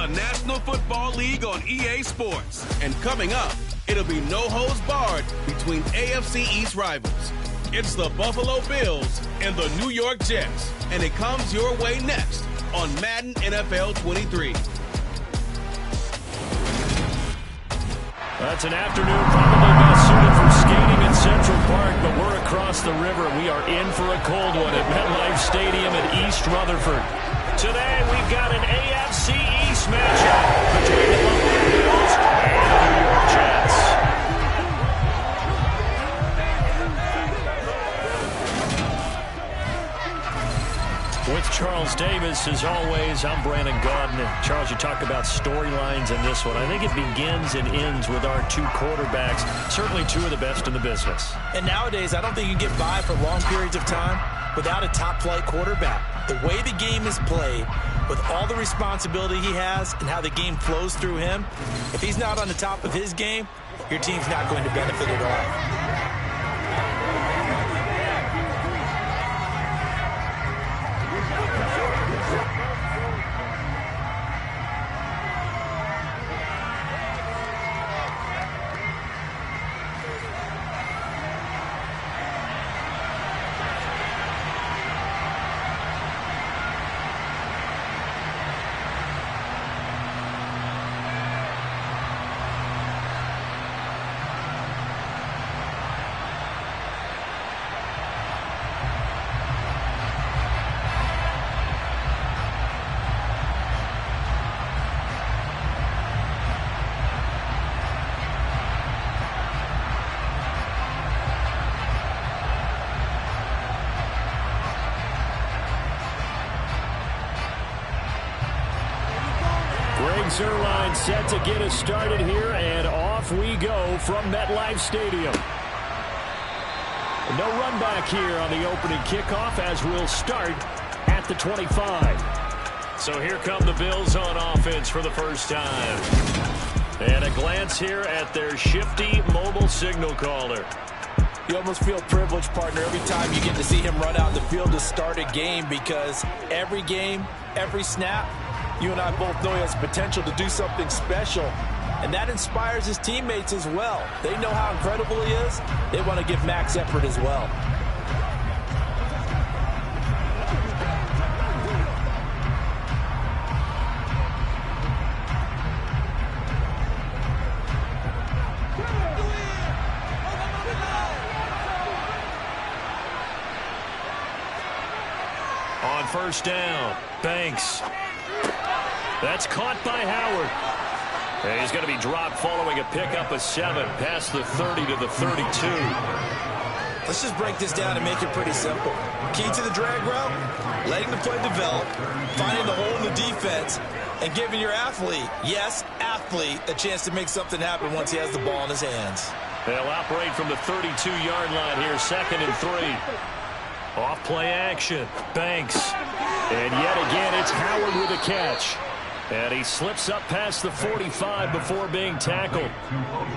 National Football League on EA Sports. And coming up, it'll be no holds barred between AFC East rivals. It's the Buffalo Bills and the New York Jets. And it comes your way next on Madden NFL 23. That's an afternoon probably best suited for skating in Central Park, but we're across the river. We are in for a cold one at MetLife Stadium in East Rutherford. Today we've got an AFC East matchup between the Buffalo Bills and the New York Jets. With Charles Davis, as always, I'm Brandon Gaudin. Charles, you talk about storylines in this one. I think it begins and ends with our two quarterbacks, certainly two of the best in the business. And nowadays, I don't think you can get by for long periods of time without a top-flight quarterback. The way the game is played, with all the responsibility he has and how the game flows through him, if he's not on the top of his game, your team's not going to benefit at all. Zerline set to get us started here, and off we go from MetLife Stadium. No run back here on the opening kickoff as we'll start at the 25. So here come the Bills on offense for the first time. And a glance here at their shifty mobile signal caller. You almost feel privileged, partner, every time you get to see him run out in the field to start a game, because every game, every snap, you and I both know he has potential to do something special, and that inspires his teammates as well. They know how incredible he is. They want to give max effort as well. On first down, Banks. That's caught by Howard. And he's going to be dropped following a pickup of 7 past the 30 to the 32. Let's just break this down and make it pretty simple. Key to the drag route, letting the play develop, finding the hole in the defense, and giving your athlete, yes, athlete, a chance to make something happen once he has the ball in his hands. They'll operate from the 32-yard line here, 2nd and 3. Off play action, Banks. And yet again, it's Howard with a catch. And he slips up past the 45 before being tackled.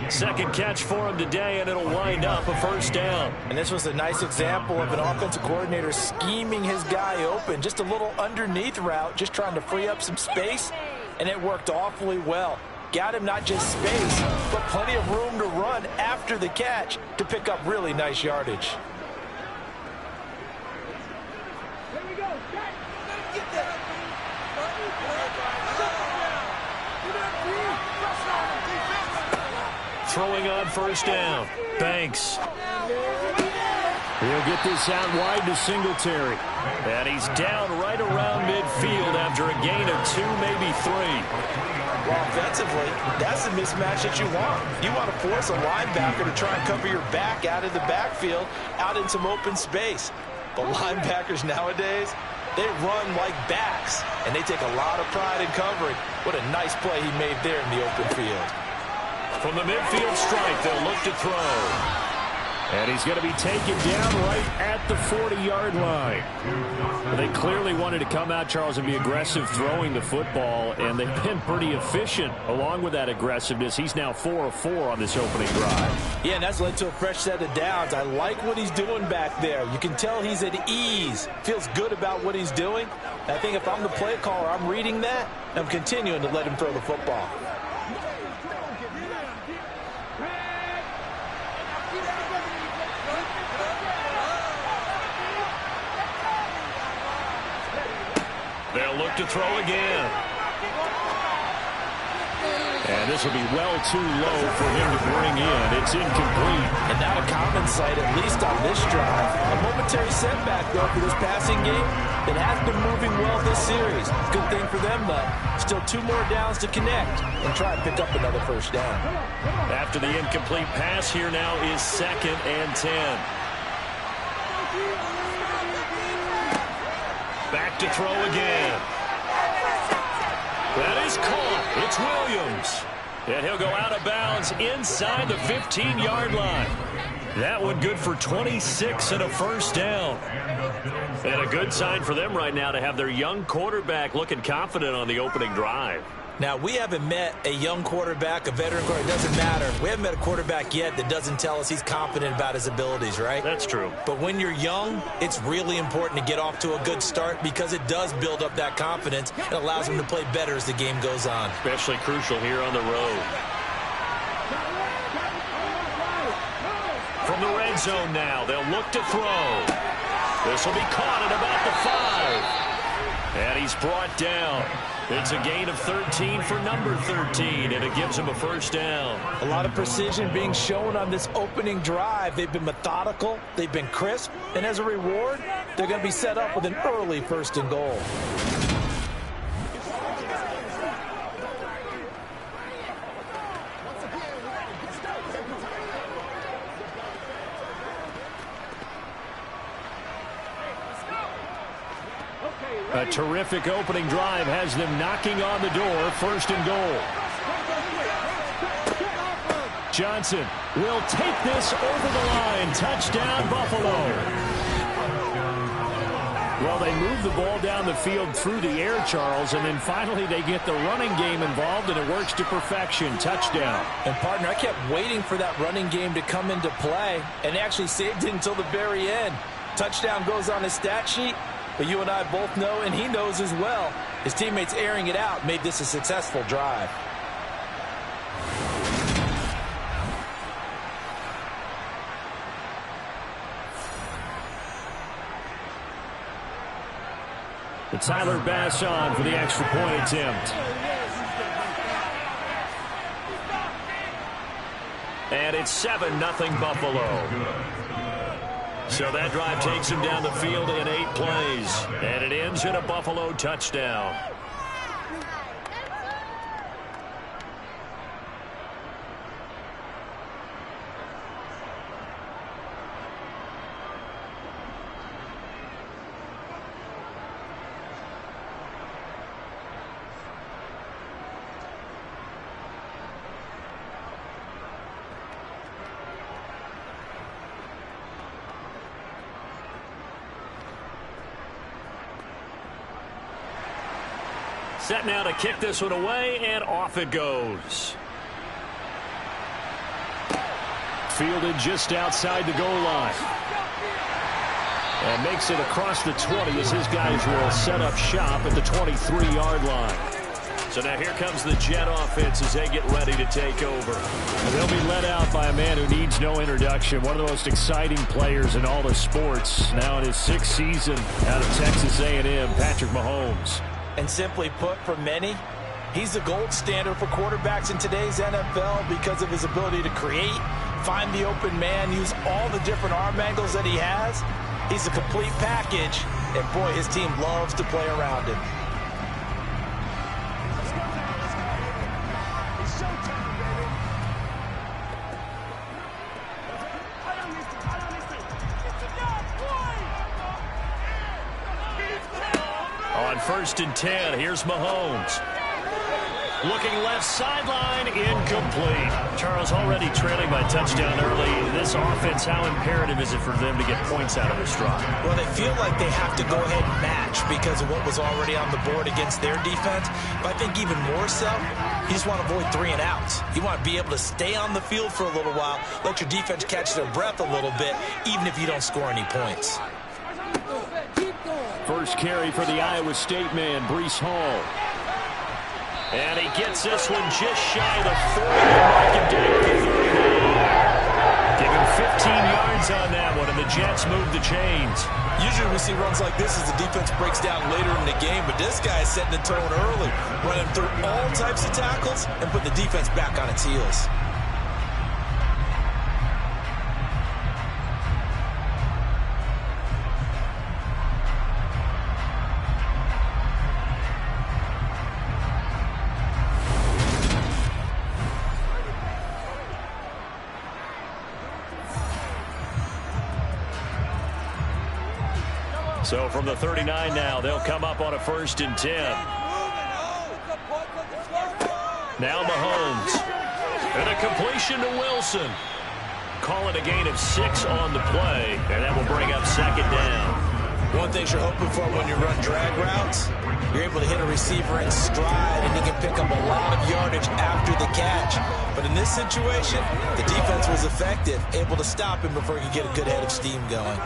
Second catch for him today, and it'll wind up a first down. And this was a nice example of an offensive coordinator scheming his guy open. Just a little underneath route, just trying to free up some space, and it worked awfully well. Got him not just space, but plenty of room to run after the catch to pick up really nice yardage. Throwing on first down, Banks. He'll get this out wide to Singletary. And he's down right around midfield after a gain of 2, maybe 3. Well, offensively, that's the mismatch that you want. You want to force a linebacker to try and cover your back out of the backfield, out in some open space. But linebackers nowadays, they run like backs, and they take a lot of pride in covering. What a nice play he made there in the open field. From the midfield stripe, they'll look to throw. And he's going to be taken down right at the 40-yard line. They clearly wanted to come out, Charles, and be aggressive throwing the football, and they've been pretty efficient along with that aggressiveness. He's now 4 of 4 on this opening drive. Yeah, and that's led to a fresh set of downs. I like what he's doing back there. You can tell he's at ease, feels good about what he's doing. I think if I'm the play caller, I'm reading that, and I'm continuing to let him throw the football. They'll look to throw again. And this will be well too low for him to bring in. It's incomplete. And not a common sight, at least on this drive. A momentary setback, though, for this passing game. It has been moving well this series. Good thing for them, though. Still 2 more downs to connect and try and pick up another first down. After the incomplete pass, here now is 2nd and 10. Back to throw again. That is caught. It's Williams. And he'll go out of bounds inside the 15-yard line. That one good for 26 and a first down. And a good sign for them right now to have their young quarterback looking confident on the opening drive. Now, we haven't met a young quarterback, a veteran quarterback. It doesn't matter. We haven't met a quarterback yet that doesn't tell us he's confident about his abilities, right? That's true. But when you're young, it's really important to get off to a good start because it does build up that confidence. It allows him to play better as the game goes on. Especially crucial here on the road. From the red zone now, they'll look to throw. This will be caught at about the 5. And he's brought down. It's a gain of 13 for number 13, and it gives him a first down. A lot of precision being shown on this opening drive. They've been methodical, they've been crisp, and as a reward, they're going to be set up with an early 1st and goal. A terrific opening drive has them knocking on the door. 1st and goal. Johnson will take this over the line. Touchdown, Buffalo. Well, they move the ball down the field through the air, Charles, and then finally they get the running game involved, and it works to perfection. Touchdown. And, partner, I kept waiting for that running game to come into play, and actually saved it until the very end. Touchdown goes on his stat sheet. But you and I both know, and he knows as well, his teammates airing it out made this a successful drive. It's Tyler Bass on for the extra point attempt. And it's 7-0 Buffalo. So that drive takes him down the field in 8 plays. And it ends in a Buffalo touchdown. Set now to kick this one away, and off it goes. Fielded just outside the goal line. And makes it across the 20 as his guys will set up shop at the 23-yard line. So now here comes the Jet offense as they get ready to take over. And they'll be led out by a man who needs no introduction. One of the most exciting players in all the sports. Now in his 6th season out of Texas A&M, Patrick Mahomes. And simply put, for many, he's the gold standard for quarterbacks in today's NFL because of his ability to create, find the open man, use all the different arm angles that he has. He's a complete package, and boy, his team loves to play around him. On 1st and 10, here's Mahomes. Looking left sideline, incomplete. Charles already trailing by touchdown early. This this offense, how imperative is it for them to get points out of this drive? Well, they feel like they have to go ahead and match because of what was already on the board against their defense. But I think even more so, you just want to avoid 3 and outs. You want to be able to stay on the field for a little while, let your defense catch their breath a little bit, even if you don't score any points. First carry for the Iowa State man, Breece Hall. And he gets this one just shy of the 40. Mark him down to 39. Give him 15 yards on that one, and the Jets move the chains. Usually we see runs like this as the defense breaks down later in the game, but this guy is setting the tone early, running through all types of tackles and put the defense back on its heels. So from the 39 now, they'll come up on a 1st and 10. Now Mahomes. And a completion to Wilson. Call it a gain of 6 on the play, and that will bring up 2nd down. One thing you're hoping for when you run drag routes, you're able to hit a receiver in stride, and he can pick up a lot of yardage after the catch. But in this situation, the defense was effective, able to stop him before he could get a good head of steam going.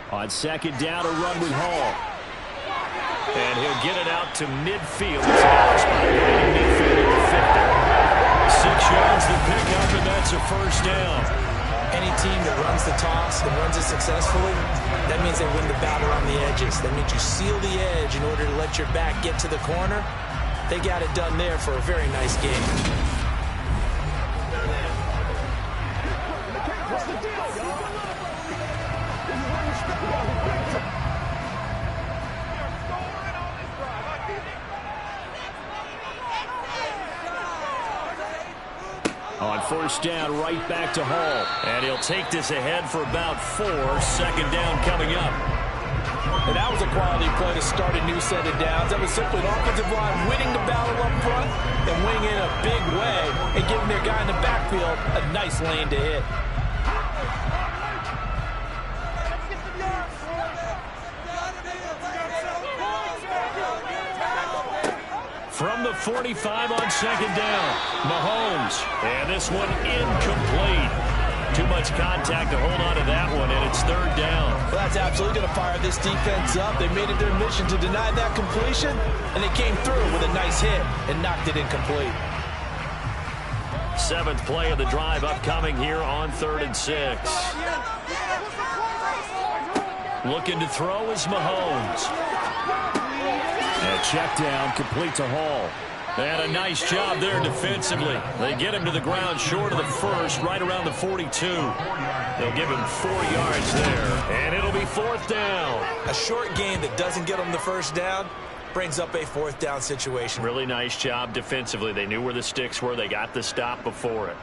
On 2nd down, a run with Hall. And he'll get it out to midfield. It's out by midfield at the 50. 6 yards to pick up, and that's a 1st down. Any team that runs the toss and runs it successfully, that means they win the battle on the edges. That means you seal the edge in order to let your back get to the corner. They got it done there for a very nice game. On 1st down, right back to Hall. And he'll take this ahead for about 4. 2nd down coming up. And that was a quality play to start a new set of downs. That was simply an offensive line winning the battle up front and winning in a big way and giving their guy in the backfield a nice lane to hit. From the 45 on 2nd down, Mahomes. And this one incomplete. Too much contact to hold on to that one, and it's 3rd down. Well, that's absolutely going to fire this defense up. They made it their mission to deny that completion, and they came through with a nice hit and knocked it incomplete. 7th play of the drive upcoming here on 3rd and 6. Looking to throw is Mahomes. And a check down, complete to Hall. And a nice job there defensively. They get him to the ground short of the 1st, right around the 42. They'll give him 4 yards there, and it'll be 4th down. A short gain that doesn't get them the 1st down brings up a 4th down situation. Really nice job defensively. They knew where the sticks were. They got the stop before it.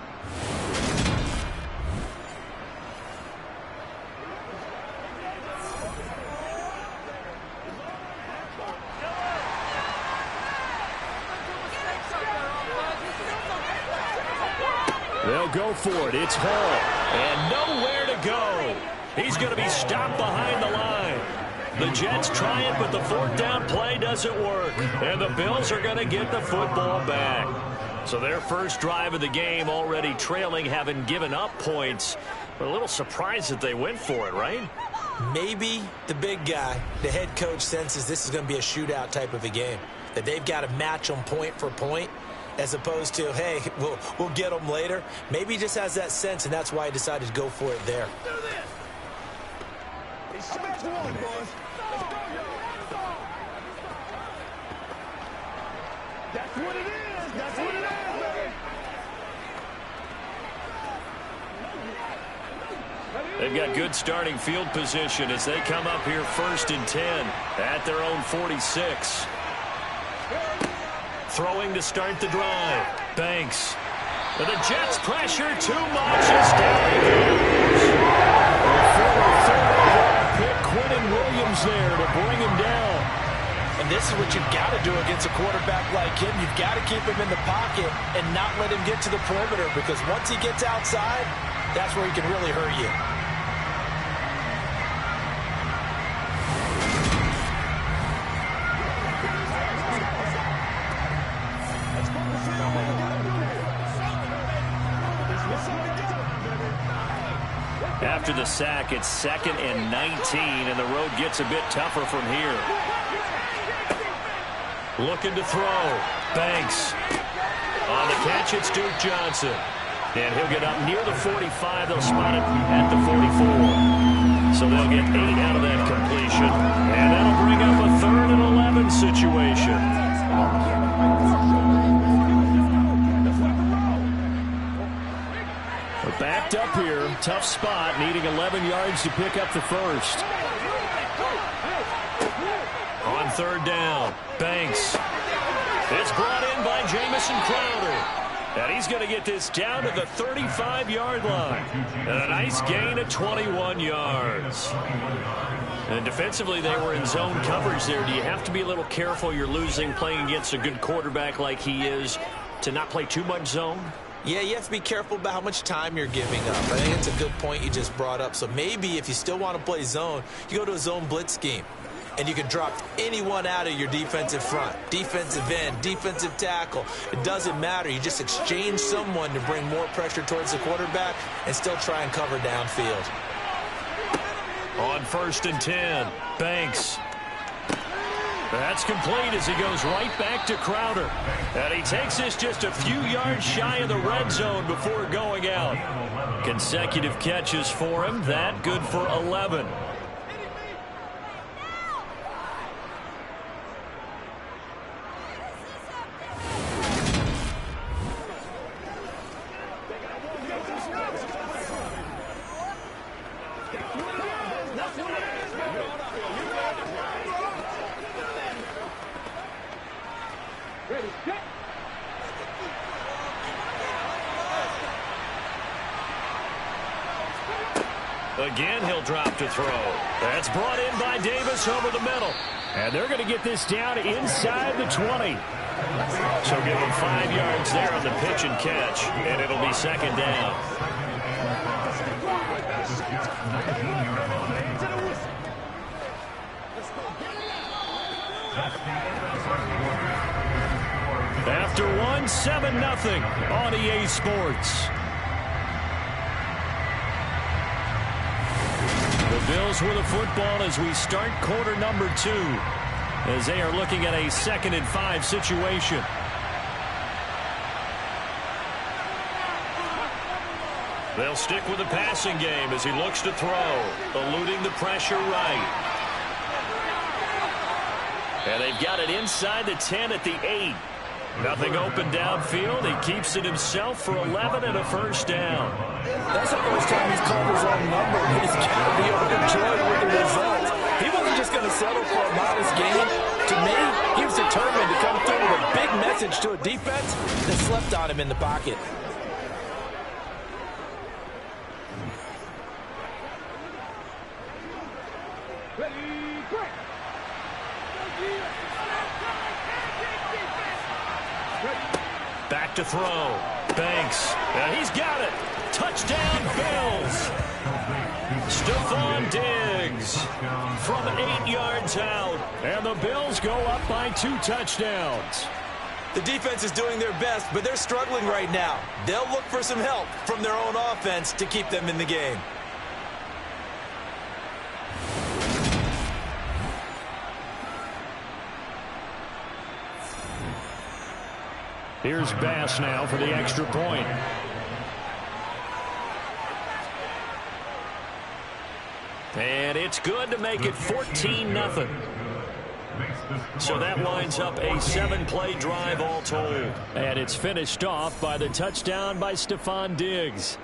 They'll go for it. It's Hall. And nowhere to go. He's going to be stopped behind the line. The Jets try it, but the 4th down play doesn't work. And the Bills are going to get the football back. So their first drive of the game already trailing, having given up points. But a little surprised that they went for it, right? Maybe the big guy, the head coach, senses this is going to be a shootout type of a game. That they've got to match them point for point, as opposed to, hey, we'll get them later. Maybe he just has that sense, and that's why he decided to go for it there. That's what it is. That's what it is, baby. They've got good starting field position as they come up here 1st and 10 at their own 46. Throwing to start the drive. Banks. And the Jets pressure too much as down he goes. The former third overall pick, Quentin Williams there to bring him down. And this is what you've got to do against a quarterback like him. You've got to keep him in the pocket and not let him get to the perimeter, because once he gets outside, that's where he can really hurt you. After the sack, it's 2nd and 19, and the road gets a bit tougher from here. Looking to throw. Banks. On the catch, it's Duke Johnson. And he'll get up near the 45. They'll spot it at the 44. So they'll get 8 out of that completion. And that'll bring up a 3rd and 11 situation. We're backed up here. Tough spot, needing 11 yards to pick up the first. On 3rd down, Banks. It's brought in by Jamison Crowder. And he's going to get this down to the 35-yard line. And a nice gain of 21 yards. And defensively, they were in zone coverage there. Do you have to be a little careful? You're losing, playing against a good quarterback like he is, to not play too much zone? Yeah, you have to be careful about how much time you're giving up. I think it's a good point you just brought up. So maybe if you still want to play zone, you go to a zone blitz scheme. And you can drop anyone out of your defensive front. Defensive end, defensive tackle. It doesn't matter. You just exchange someone to bring more pressure towards the quarterback and still try and cover downfield. On 1st and 10, Banks. That's complete as he goes right back to Crowder. And he takes this just a few yards shy of the red zone before going out. Consecutive catches for him. That good for 11. Again, he'll drop to throw. That's brought in by Davis over the middle. And they're going to get this down inside the 20. So give him 5 yards there on the pitch and catch, and it'll be 2nd down. After one, 7-0 on EA Sports. The Bills with the football as we start quarter number 2, as they are looking at a 2nd and 5 situation. They'll stick with the passing game as he looks to throw, eluding the pressure right. And they've got it inside the 10 at the 8. Nothing open downfield. He keeps it himself for 11 and a 1st down. That's the first time he's called his own number. He's got to be overjoyed with the results. He wasn't just going to settle for a modest gain. To me, he was determined to come through with a big message to a defense that slept on him in the pocket. Back to throw. Banks. And he's got it. Touchdown, Bills. Stephon Diggs from 8 yards out. And the Bills go up by 2 touchdowns. The defense is doing their best, but they're struggling right now. They'll look for some help from their own offense to keep them in the game. Here's Bass now for the extra point. And it's good to make it 14-0. So that winds up a 7-play drive all told. And it's finished off by the touchdown by Stephon Diggs.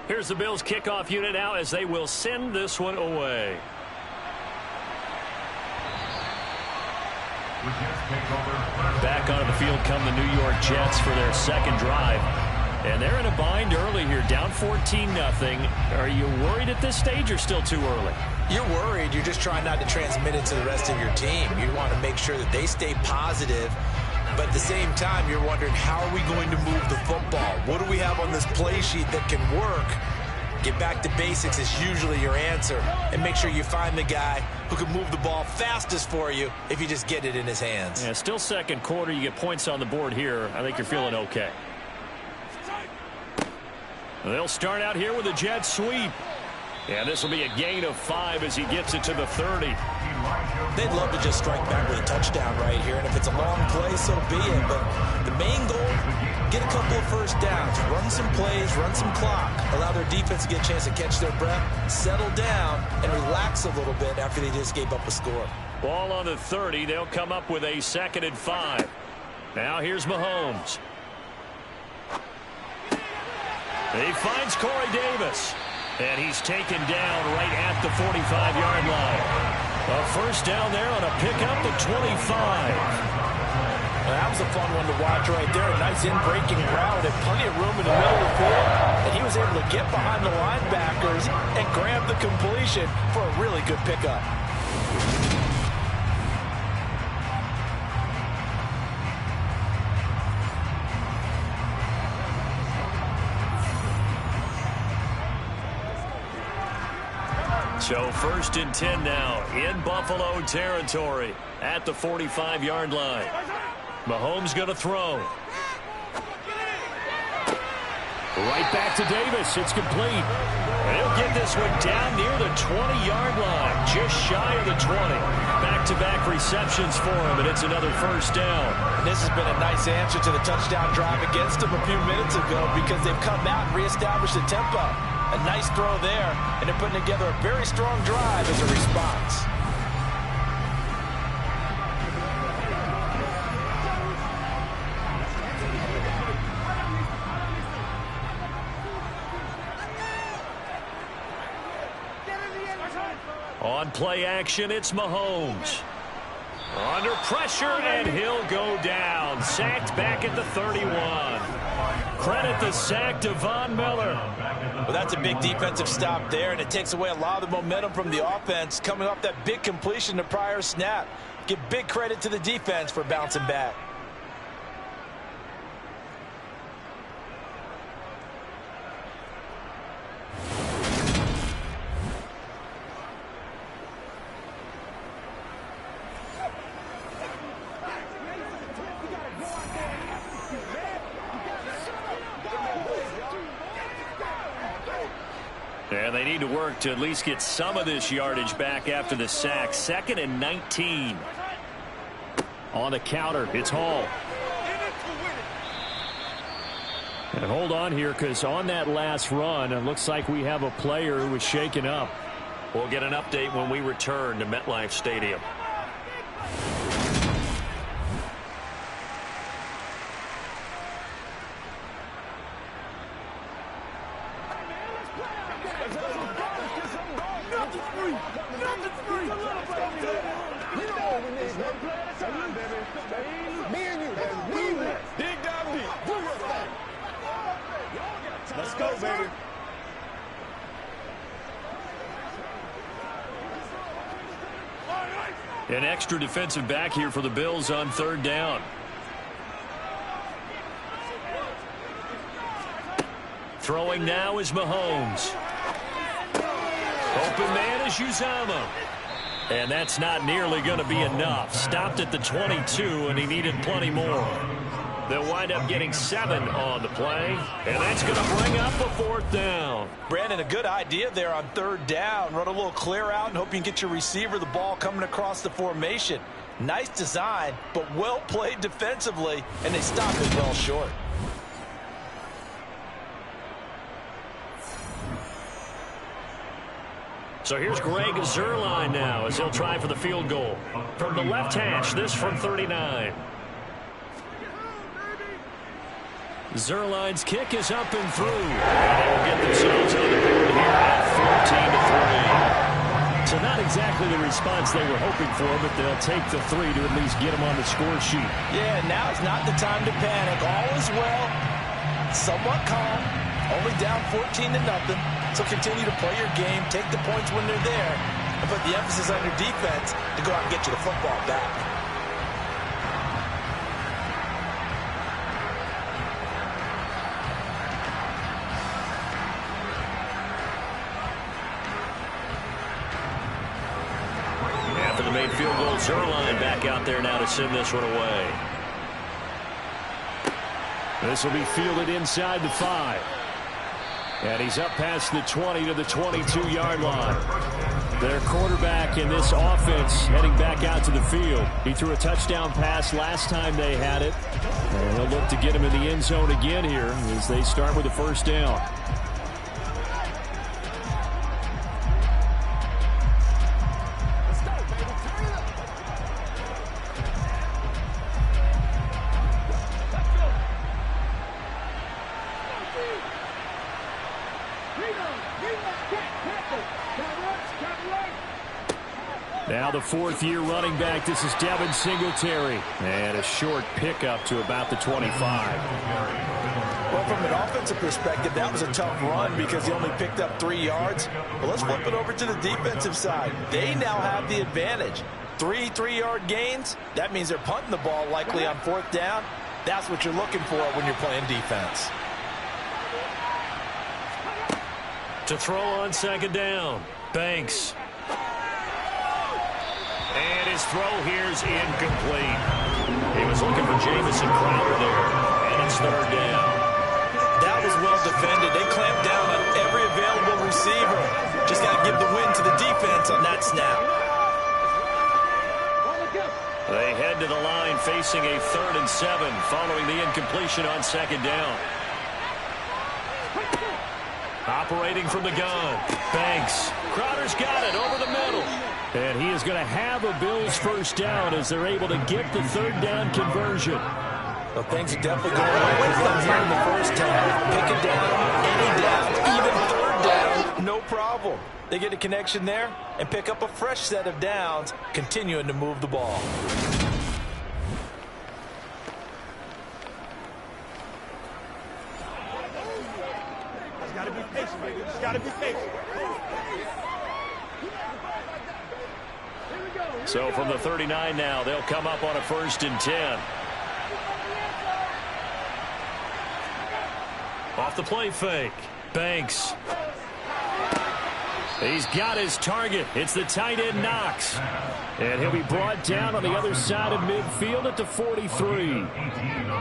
Here's the Bills kickoff unit now as they will send this one away. Back onto the field come the New York Jets for their second drive. And they're in a bind early here, down 14-0. Are you worried at this stage or still too early? You're worried. You're just trying not to transmit it to the rest of your team. You want to make sure that they stay positive. But at the same time, you're wondering, how are we going to move the football? What do we have on this play sheet that can work? Get back to basics is usually your answer. And make sure you find the guy who can move the ball fastest for you if you just get it in his hands. Yeah, still second quarter. You get points on the board here. I think you're feeling okay. They'll start out here with a jet sweep. And this will be a gain of 5 as he gets it to the 30. They'd love to just strike back with a touchdown right here. And if it's a long play, so be it. But the main goal, get a couple of first downs. Run some plays, run some clock. Allow their defense to get a chance to catch their breath, settle down, and relax a little bit after they just gave up a score. Ball on the 30. They'll come up with a 2nd and 5. Now here's Mahomes. He finds Corey Davis. And he's taken down right at the 45-yard line. A first down there on a pickup at 25. Well, that was a fun one to watch right there. A nice in-breaking route and plenty of room in the middle of the field. And he was able to get behind the linebackers and grab the completion for a really good pickup. So 1st and 10 now in Buffalo territory at the 45-yard line. Mahomes going to throw. Right back to Davis. It's complete. And he'll get this one down near the 20-yard line, just shy of the 20. Back-to-back receptions for him, and it's another first down. And this has been a nice answer to the touchdown drive against them a few minutes ago because they've come out and reestablished the tempo. A nice throw there, and they're putting together a very strong drive as a response. On play action, it's Mahomes. Under pressure, and he'll go down. Sacked back at the 31. Credit the sack to Von Miller. Well, that's a big defensive stop there, and it takes away a lot of the momentum from the offense coming off that big completion the prior snap. Give big credit to the defense for bouncing back. And they need to work to at least get some of this yardage back after the sack. 2nd and 19. On the counter, it's Hall. And hold on here, because on that last run, it looks like we have a player who was shaken up. We'll get an update when we return to MetLife Stadium. Let's go, baby. An extra defensive back here for the Bills on 3rd down. Throwing now is Mahomes. Open man is Uzama. And that's not nearly going to be enough. Stopped at the 22, and he needed plenty more. They'll wind up getting 7 on the play, and that's going to bring up a 4th down. Brandon, a good idea there on 3rd down. Run a little clear out and hope you can get your receiver the ball coming across the formation. Nice design, but well played defensively, and they stopped it well short. So here's Greg Zuerlein now as he'll try for the field goal. From the left hash, this from 39. Zerline's kick is up and through. And they will get themselves on the board here at 14-3. So not exactly the response they were hoping for, but they'll take the 3 to at least get them on the score sheet. Yeah, now is not the time to panic. All is well, somewhat calm, only down 14-0. So continue to play your game, take the points when they're there, and put the emphasis on your defense to go out and get you the football back. After the made field goal, Zerline back out there now to send this one away. This will be fielded inside the 5. And he's up past the 20 to the 22-yard line. Their quarterback in this offense heading back out to the field. He threw a touchdown pass last time they had it. And he'll look to get him in the end zone again here as they start with a first down. Now the 4th-year running back. This is Devin Singletary. And a short pickup to about the 25. Well, from an offensive perspective, that was a tough run because he only picked up 3 yards. But let's flip it over to the defensive side. They now have the advantage. 3 3-yard gains. That means they're punting the ball likely on 4th down. That's what you're looking for when you're playing defense. To throw on 2nd down, Banks. And his throw here's incomplete. He was looking for Jamison Crowder there, and it's 3rd down. That was well defended. They clamped down on every available receiver. Just got to give the win to the defense on that snap. They head to the line facing a 3rd and 7 following the incompletion on 2nd down. Operating from the gun, Banks. Crowder's got it over the middle. And he is going to have a Bills first down as they're able to get the 3rd down conversion. Well, things are definitely going right for them here in the first half. Pick it down, any down, even 3rd down, no problem. They get a connection there and pick up a fresh set of downs, continuing to move the ball. Gotta be patient, baby. Just gotta be patient. So from the 39 now, they'll come up on a 1st and 10. Off the play fake, Banks. He's got his target. It's the tight end Knox. And he'll be brought down on the other side of midfield at the 43.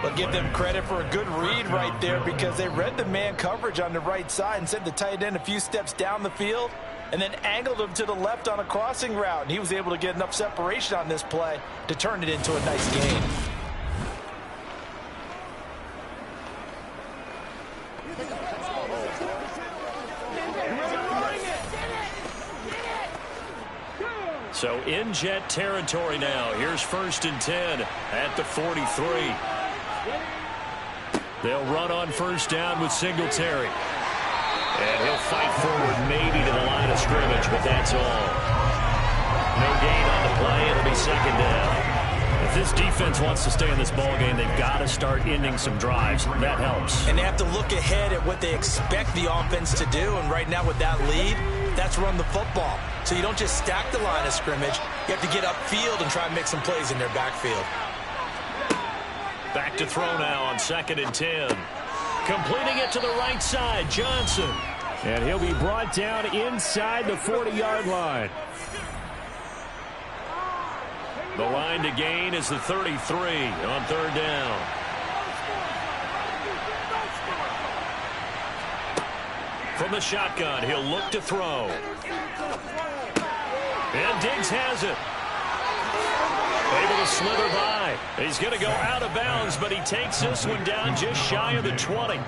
But give them credit for a good read right there because they read the man coverage on the right side and sent the tight end a few steps down the field and then angled him to the left on a crossing route. And he was able to get enough separation on this play to turn it into a nice gain. So in Jet territory now. Here's 1st and 10 at the 43. They'll run on 1st down with Singletary. And he'll fight forward maybe to the line of scrimmage, but that's all. No gain on the play. It'll be 2nd down. If this defense wants to stay in this ballgame, they've got to start ending some drives. That helps. And they have to look ahead at what they expect the offense to do. And right now with that lead, that's run the football. So you don't just stack the line of scrimmage. You have to get upfield and try and make some plays in their backfield. Back to throw now on 2nd and 10. Completing it to the right side, Johnson. And he'll be brought down inside the 40-yard line. The line to gain is the 33 on 3rd down. From the shotgun, he'll look to throw. And Diggs has it. Able to slither by. He's going to go out of bounds, but he takes this one down just shy of the 20.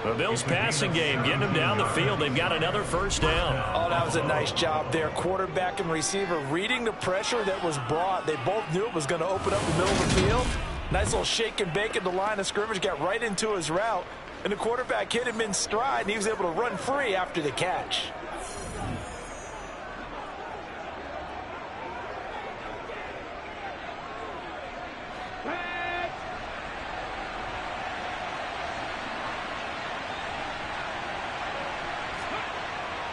The Bills passing game getting them down the field. They've got another first down. Oh, that was a nice job there. Quarterback and receiver reading the pressure that was brought. They both knew it was going to open up the middle of the field. Nice little shake and bake at the line of scrimmage, got right into his route, and the quarterback hit him in stride, and he was able to run free after the catch.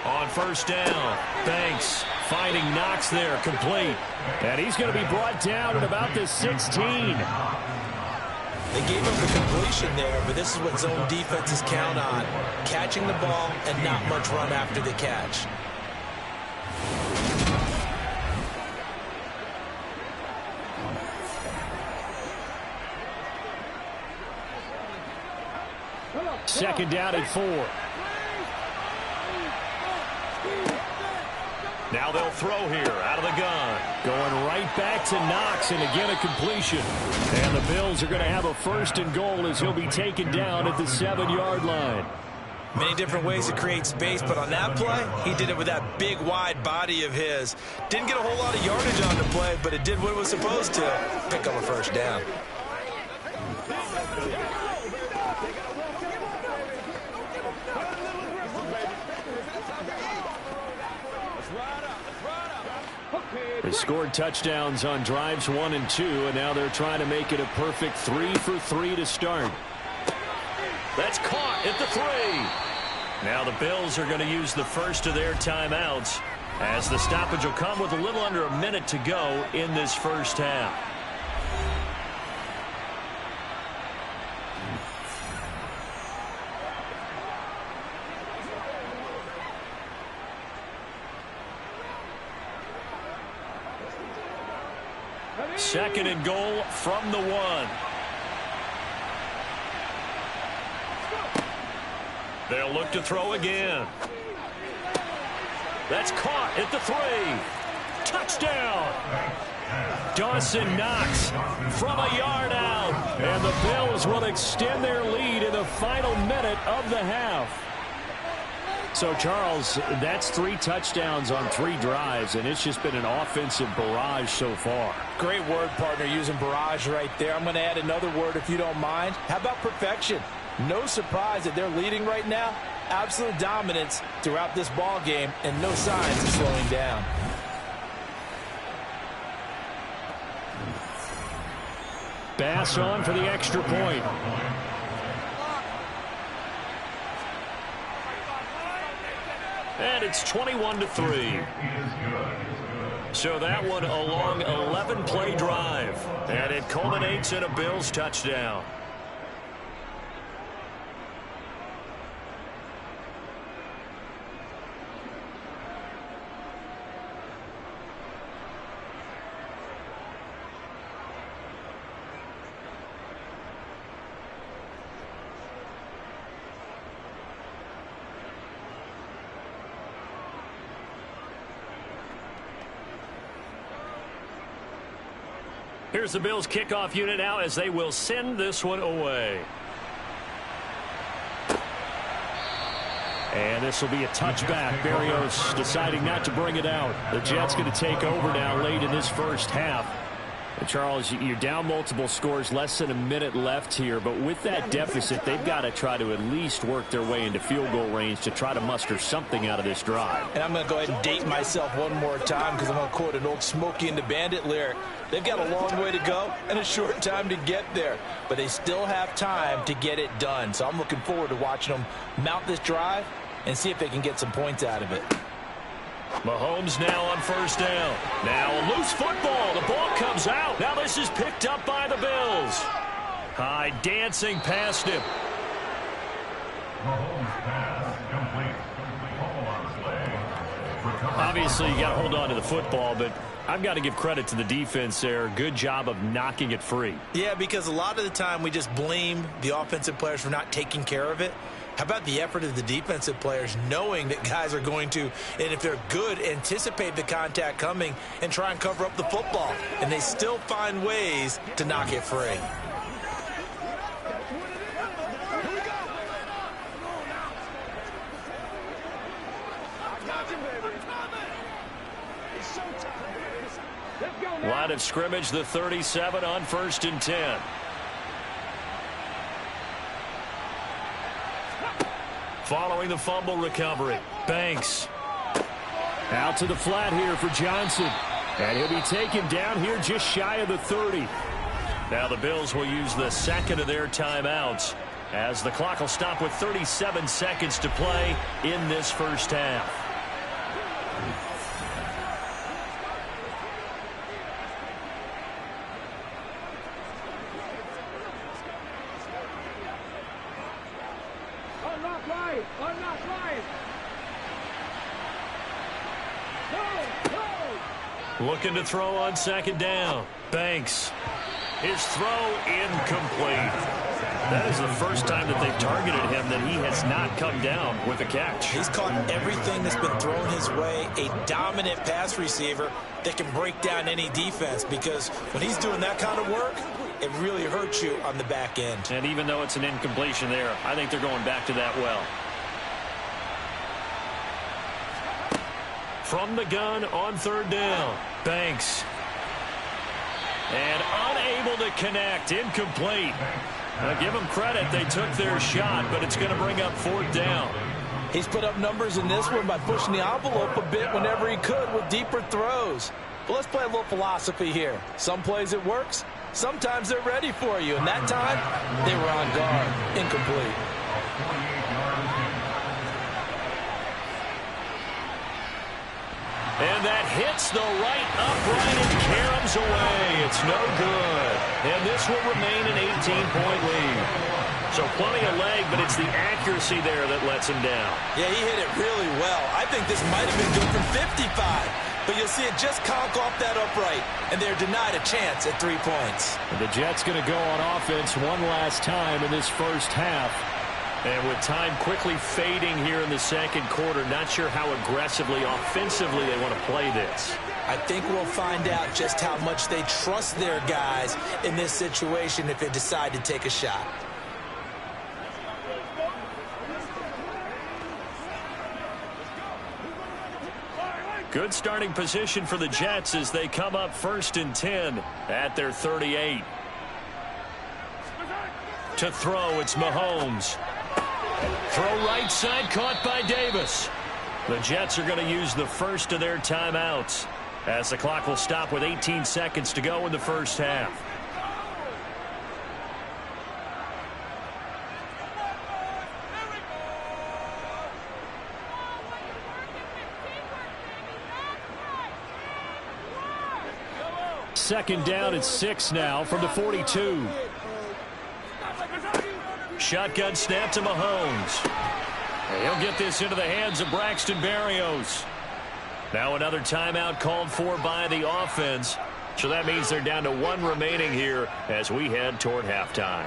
On first down, Banks finding Knox there, complete. And he's going to be brought down at about the 16. They gave up the completion there, but this is what zone defenses count on. Catching the ball and not much run after the catch. Second down and 4. Now they'll throw here out of the gun. Going right back to Knox, and again a completion. And the Bills are going to have a first and goal as he'll be taken down at the 7-yard line. Many different ways to create space, but on that play, he did it with that big, wide body of his. Didn't get a whole lot of yardage on the play, but it did what it was supposed to. Pick up a first down. They scored touchdowns on drives 1 and 2, and now they're trying to make it a perfect 3 for 3 to start. That's caught at the 3. Now the Bills are going to use the first of their timeouts, as the stoppage will come with a little under a minute to go in this first half. Second and goal from the 1. They'll look to throw again. That's caught at the 3. Touchdown! Dawson Knox from a yard out. And the Bills will extend their lead in the final minute of the half. So, Charles, that's 3 touchdowns on 3 drives, and it's just been an offensive barrage so far. Great word, partner, using barrage right there. I'm going to add another word if you don't mind. How about perfection? No surprise that they're leading right now. Absolute dominance throughout this ball game, and no signs of slowing down. Bass on for the extra point. And it's 21-3. So that one a long 11-play drive. And it culminates in a Bills touchdown. Here's the Bills kickoff unit now as they will send this one away. And this will be a touchback. Berrios deciding not to bring it out. The Jets going to take over now late in this first half. And Charles, you're down multiple scores, less than a minute left here. But with that deficit, they've got to try to at least work their way into field goal range to try to muster something out of this drive. And I'm going to go ahead and date myself one more time because I'm going to quote an old Smokey and the Bandit lyric. They've got a long way to go and a short time to get there. But they still have time to get it done. So I'm looking forward to watching them mount this drive and see if they can get some points out of it. Mahomes now on first down. Now a loose football. The ball comes out. Now this is picked up by the Bills. High dancing past him. Obviously, you got to hold on to the football, but I've got to give credit to the defense there. Good job of knocking it free. Yeah, because a lot of the time we just blame the offensive players for not taking care of it. How about the effort of the defensive players knowing that guys are going to, and if they're good, anticipate the contact coming and try and cover up the football. And they still find ways to knock it free. Line of scrimmage, the 37 on 1st and 10. following the fumble recovery. Banks. Out to the flat here for Johnson. And he'll be taken down here just shy of the 30. Now the Bills will use the second of their timeouts as the clock will stop with 37 seconds to play in this first half. Looking to throw on second down. Banks. His throw incomplete. That is the first time that they've targeted him that he has not come down with a catch. He's caught everything that's been thrown his way. A dominant pass receiver that can break down any defense, because when he's doing that kind of work, it really hurts you on the back end. And even though it's an incompletion there, I think they're going back to that well. From the gun on third down. Banks. And unable to connect. Incomplete. Now give them credit. They took their shot, but it's going to bring up fourth down. He's put up numbers in this one by pushing the envelope a bit whenever he could with deeper throws. But let's play a little philosophy here. Some plays it works. Sometimes they're ready for you. And that time, they were on guard. Incomplete. And that hits the right upright and caroms away. It's no good. And this will remain an 18-point lead. So plenty of leg, but it's the accuracy there that lets him down. Yeah, he hit it really well. I think this might have been good from 55. But you'll see it just conk off that upright. And they're denied a chance at 3 points. And the Jets going to go on offense one last time in this first half. And with time quickly fading here in the second quarter, not sure how aggressively, offensively they want to play this. I think we'll find out just how much they trust their guys in this situation if they decide to take a shot. Good starting position for the Jets as they come up 1st and 10 at their 38. To throw, it's Mahomes. Throw right side, caught by Davis. The Jets are going to use the first of their timeouts as the clock will stop with 18 seconds to go in the first half. Second down at 6 now from the 42. Shotgun snap to Mahomes. And he'll get this into the hands of Braxton Berrios. Now another timeout called for by the offense. So that means they're down to 1 remaining here as we head toward halftime.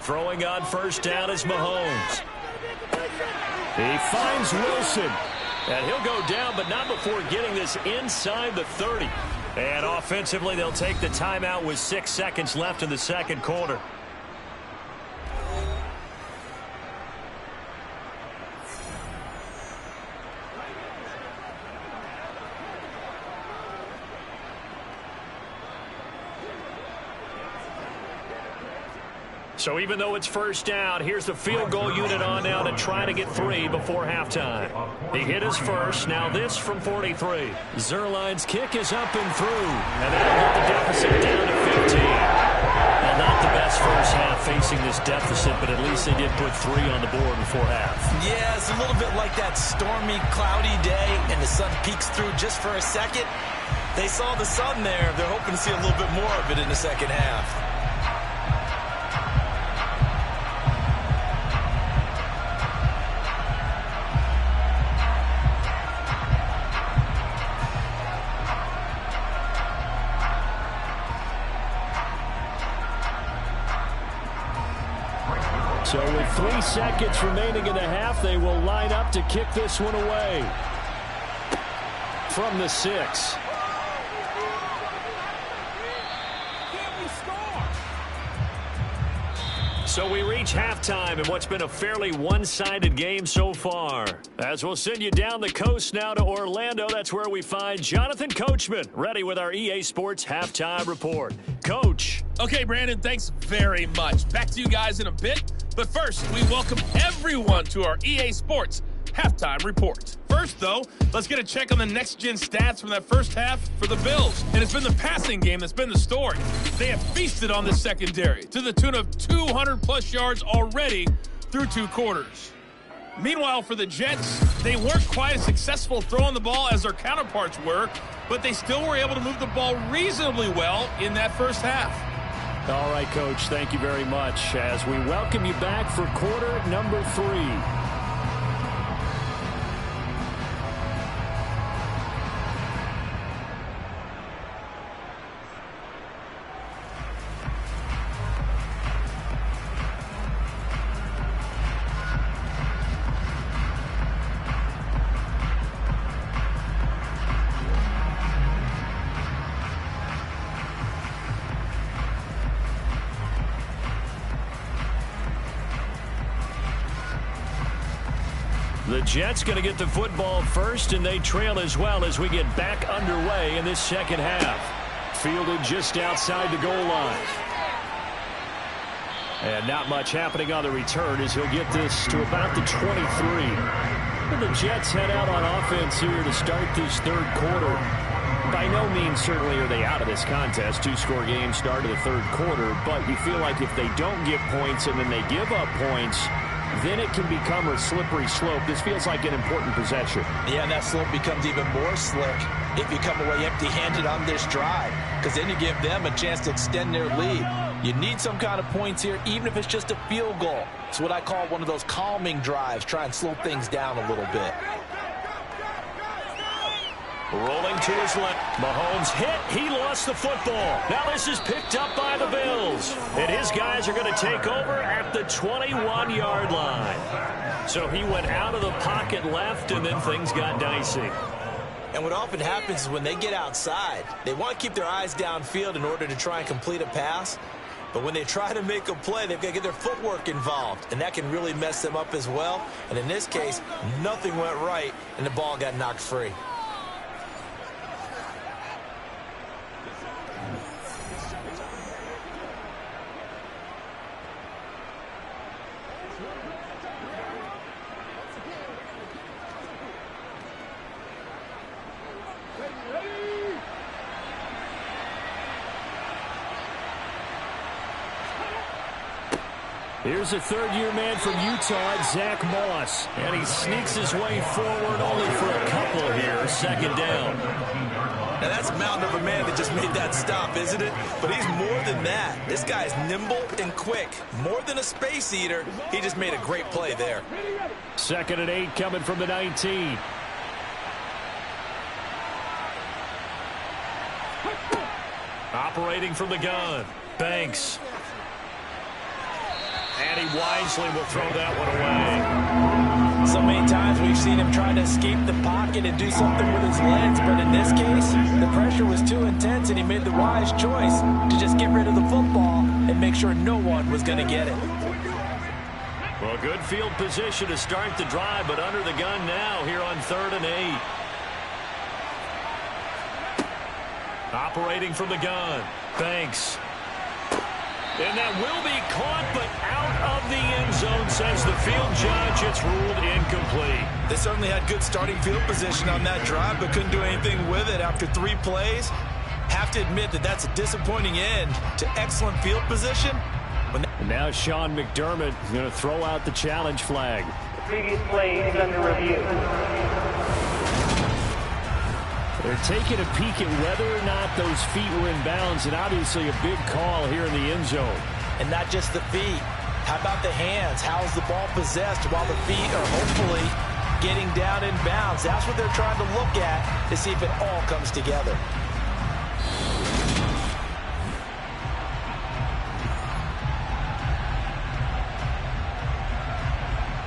Throwing on first down is Mahomes. He finds Wilson. And he'll go down, but not before getting this inside the 30. And offensively, they'll take the timeout with 6 seconds left in the second quarter. So even though it's first down, here's the field goal unit on now to try to get 3 before halftime. He hit his first. Now this from 43. Zerline's kick is up and through. And that'll get the deficit down to 15. Well, not the best first half facing this deficit, but at least they did put 3 on the board before half. Yeah, it's a little bit like that stormy, cloudy day, and the sun peeks through just for a second. They saw the sun there. They're hoping to see a little bit more of it in the second half. So with 3 seconds remaining in the half, they will line up to kick this one away. From the 6. So we reach halftime in what's been a fairly one-sided game so far. As we'll send you down the coast now to Orlando, that's where we find Jonathan Coachman, ready with our EA Sports Halftime Report. Coach. Okay, Brandon, thanks very much. Back to you guys in a bit. But first, we welcome everyone to our EA Sports Halftime Report. First, though, let's get a check on the next-gen stats from that first half for the Bills. And it's been the passing game that's been the story. They have feasted on the secondary to the tune of 200-plus yards already through 2 quarters. Meanwhile, for the Jets, they weren't quite as successful throwing the ball as their counterparts were, but they still were able to move the ball reasonably well in that first half. All right, Coach, thank you very much as we welcome you back for quarter number 3. The Jets going to get the football first, and they trail as well as we get back underway in this second half. Fielded just outside the goal line. And not much happening on the return as he'll get this to about the 23. And the Jets head out on offense here to start this third quarter. By no means certainly are they out of this contest. 2-score game start of the third quarter, but you feel like if they don't get points and then they give up points, then it can become a slippery slope. This feels like an important possession. Yeah, and that slope becomes even more slick if you come away empty-handed on this drive, because then you give them a chance to extend their lead. You need some kind of points here, even if it's just a field goal. It's what I call one of those calming drives. Try and slow things down a little bit. Rolling to his left. Mahomes hit. He lost the football. Now this is picked up by the Bills. And his guys are going to take over at the 21-yard line. So he went out of the pocket left, and then things got dicey. And what often happens is when they get outside, they want to keep their eyes downfield in order to try and complete a pass. But when they try to make a play, they've got to get their footwork involved, and that can really mess them up as well. And in this case, nothing went right, and the ball got knocked free. Here's a third-year man from Utah, Zach Moss. And he sneaks his way forward only for a couple here. Second down. Now that's a mountain of a man that just made that stop, isn't it? But he's more than that. This guy's nimble and quick. More than a space eater. He just made a great play there. 2nd and 8 coming from the 19. Operating from the gun. Banks. And he wisely will throw that one away. So many times we've seen him trying to escape the pocket and do something with his legs, but in this case, the pressure was too intense and he made the wise choice to just get rid of the football and make sure no one was going to get it. Well, good field position to start the drive, but under the gun now here on 3rd and 8. Operating from the gun. Banks. And that will be caught, but out of the end zone, says the field judge. It's ruled incomplete. They certainly had good starting field position on that drive, but couldn't do anything with it after 3 plays. Have to admit that that's a disappointing end to excellent field position. And now Sean McDermott is going to throw out the challenge flag. The previous play is under review. They're taking a peek at whether or not those feet were in bounds, and obviously a big call here in the end zone. And not just the feet. How about the hands? How is the ball possessed while the feet are hopefully getting down in bounds? That's what they're trying to look at to see if it all comes together.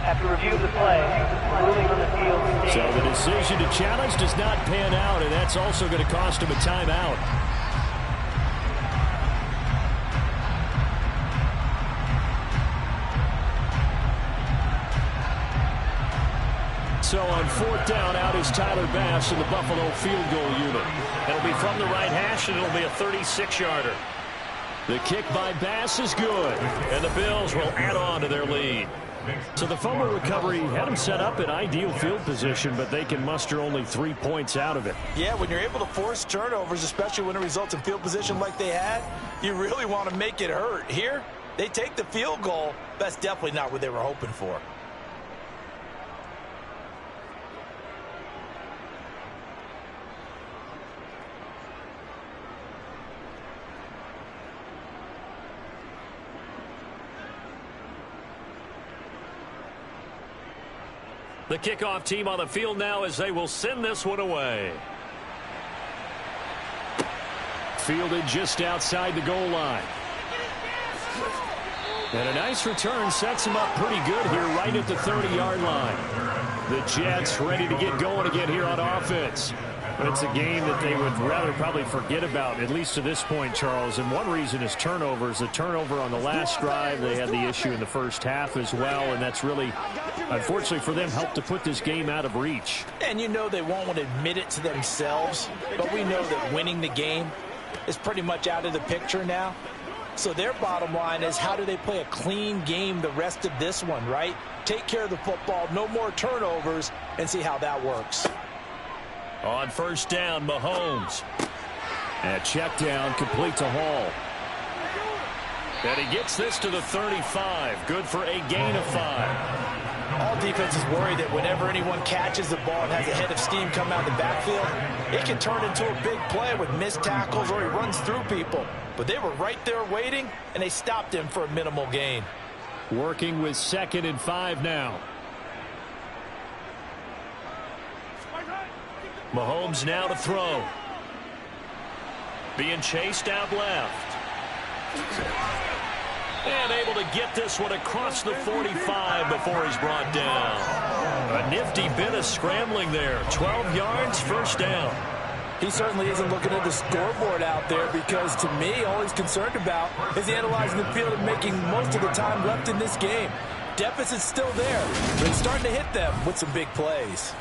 After review of the play, ruling on the field. So the decision to challenge does not pan out, and that's also going to cost him a timeout. So on 4th down, out is Tyler Bass in the Buffalo field goal unit. It'll be from the right hash, and it'll be a 36-yarder. The kick by Bass is good, and the Bills will add on to their lead. So the fumble recovery had them set up in ideal field position, but they can muster only 3 points out of it. Yeah, when you're able to force turnovers, especially when it results in field position like they had, you really want to make it hurt. Here, they take the field goal. That's definitely not what they were hoping for. The kickoff team on the field now as they will send this one away. Fielded just outside the goal line. And a nice return sets him up pretty good here right at the 30-yard line. The Jets ready to get going again here on offense. But it's a game that they would rather probably forget about, at least to this point, Charles. And one reason is turnovers. The turnover on the last drive, they had the issue in the first half as well. And that's really, unfortunately for them, helped to put this game out of reach. And you know they won't want to admit it to themselves. But we know that winning the game is pretty much out of the picture now. So their bottom line is, how do they play a clean game the rest of this one, right? Take care of the football, no more turnovers, and see how that works. On 1st down, Mahomes. And check down, complete to Hall. And he gets this to the 35. Good for a gain of 5. All defenses worry that whenever anyone catches the ball and has a head of steam come out of the backfield, it can turn into a big play with missed tackles or he runs through people. But they were right there waiting, and they stopped him for a minimal gain. Working with 2nd and 5 now. Mahomes now to throw. Being chased out left. And able to get this one across the 45 before he's brought down. A nifty bit of scrambling there. 12 yards, 1st down. He certainly isn't looking at the scoreboard out there, because to me, all he's concerned about is analyzing the field and making most of the time left in this game. Deficit's still there, but it's starting to hit them with some big plays.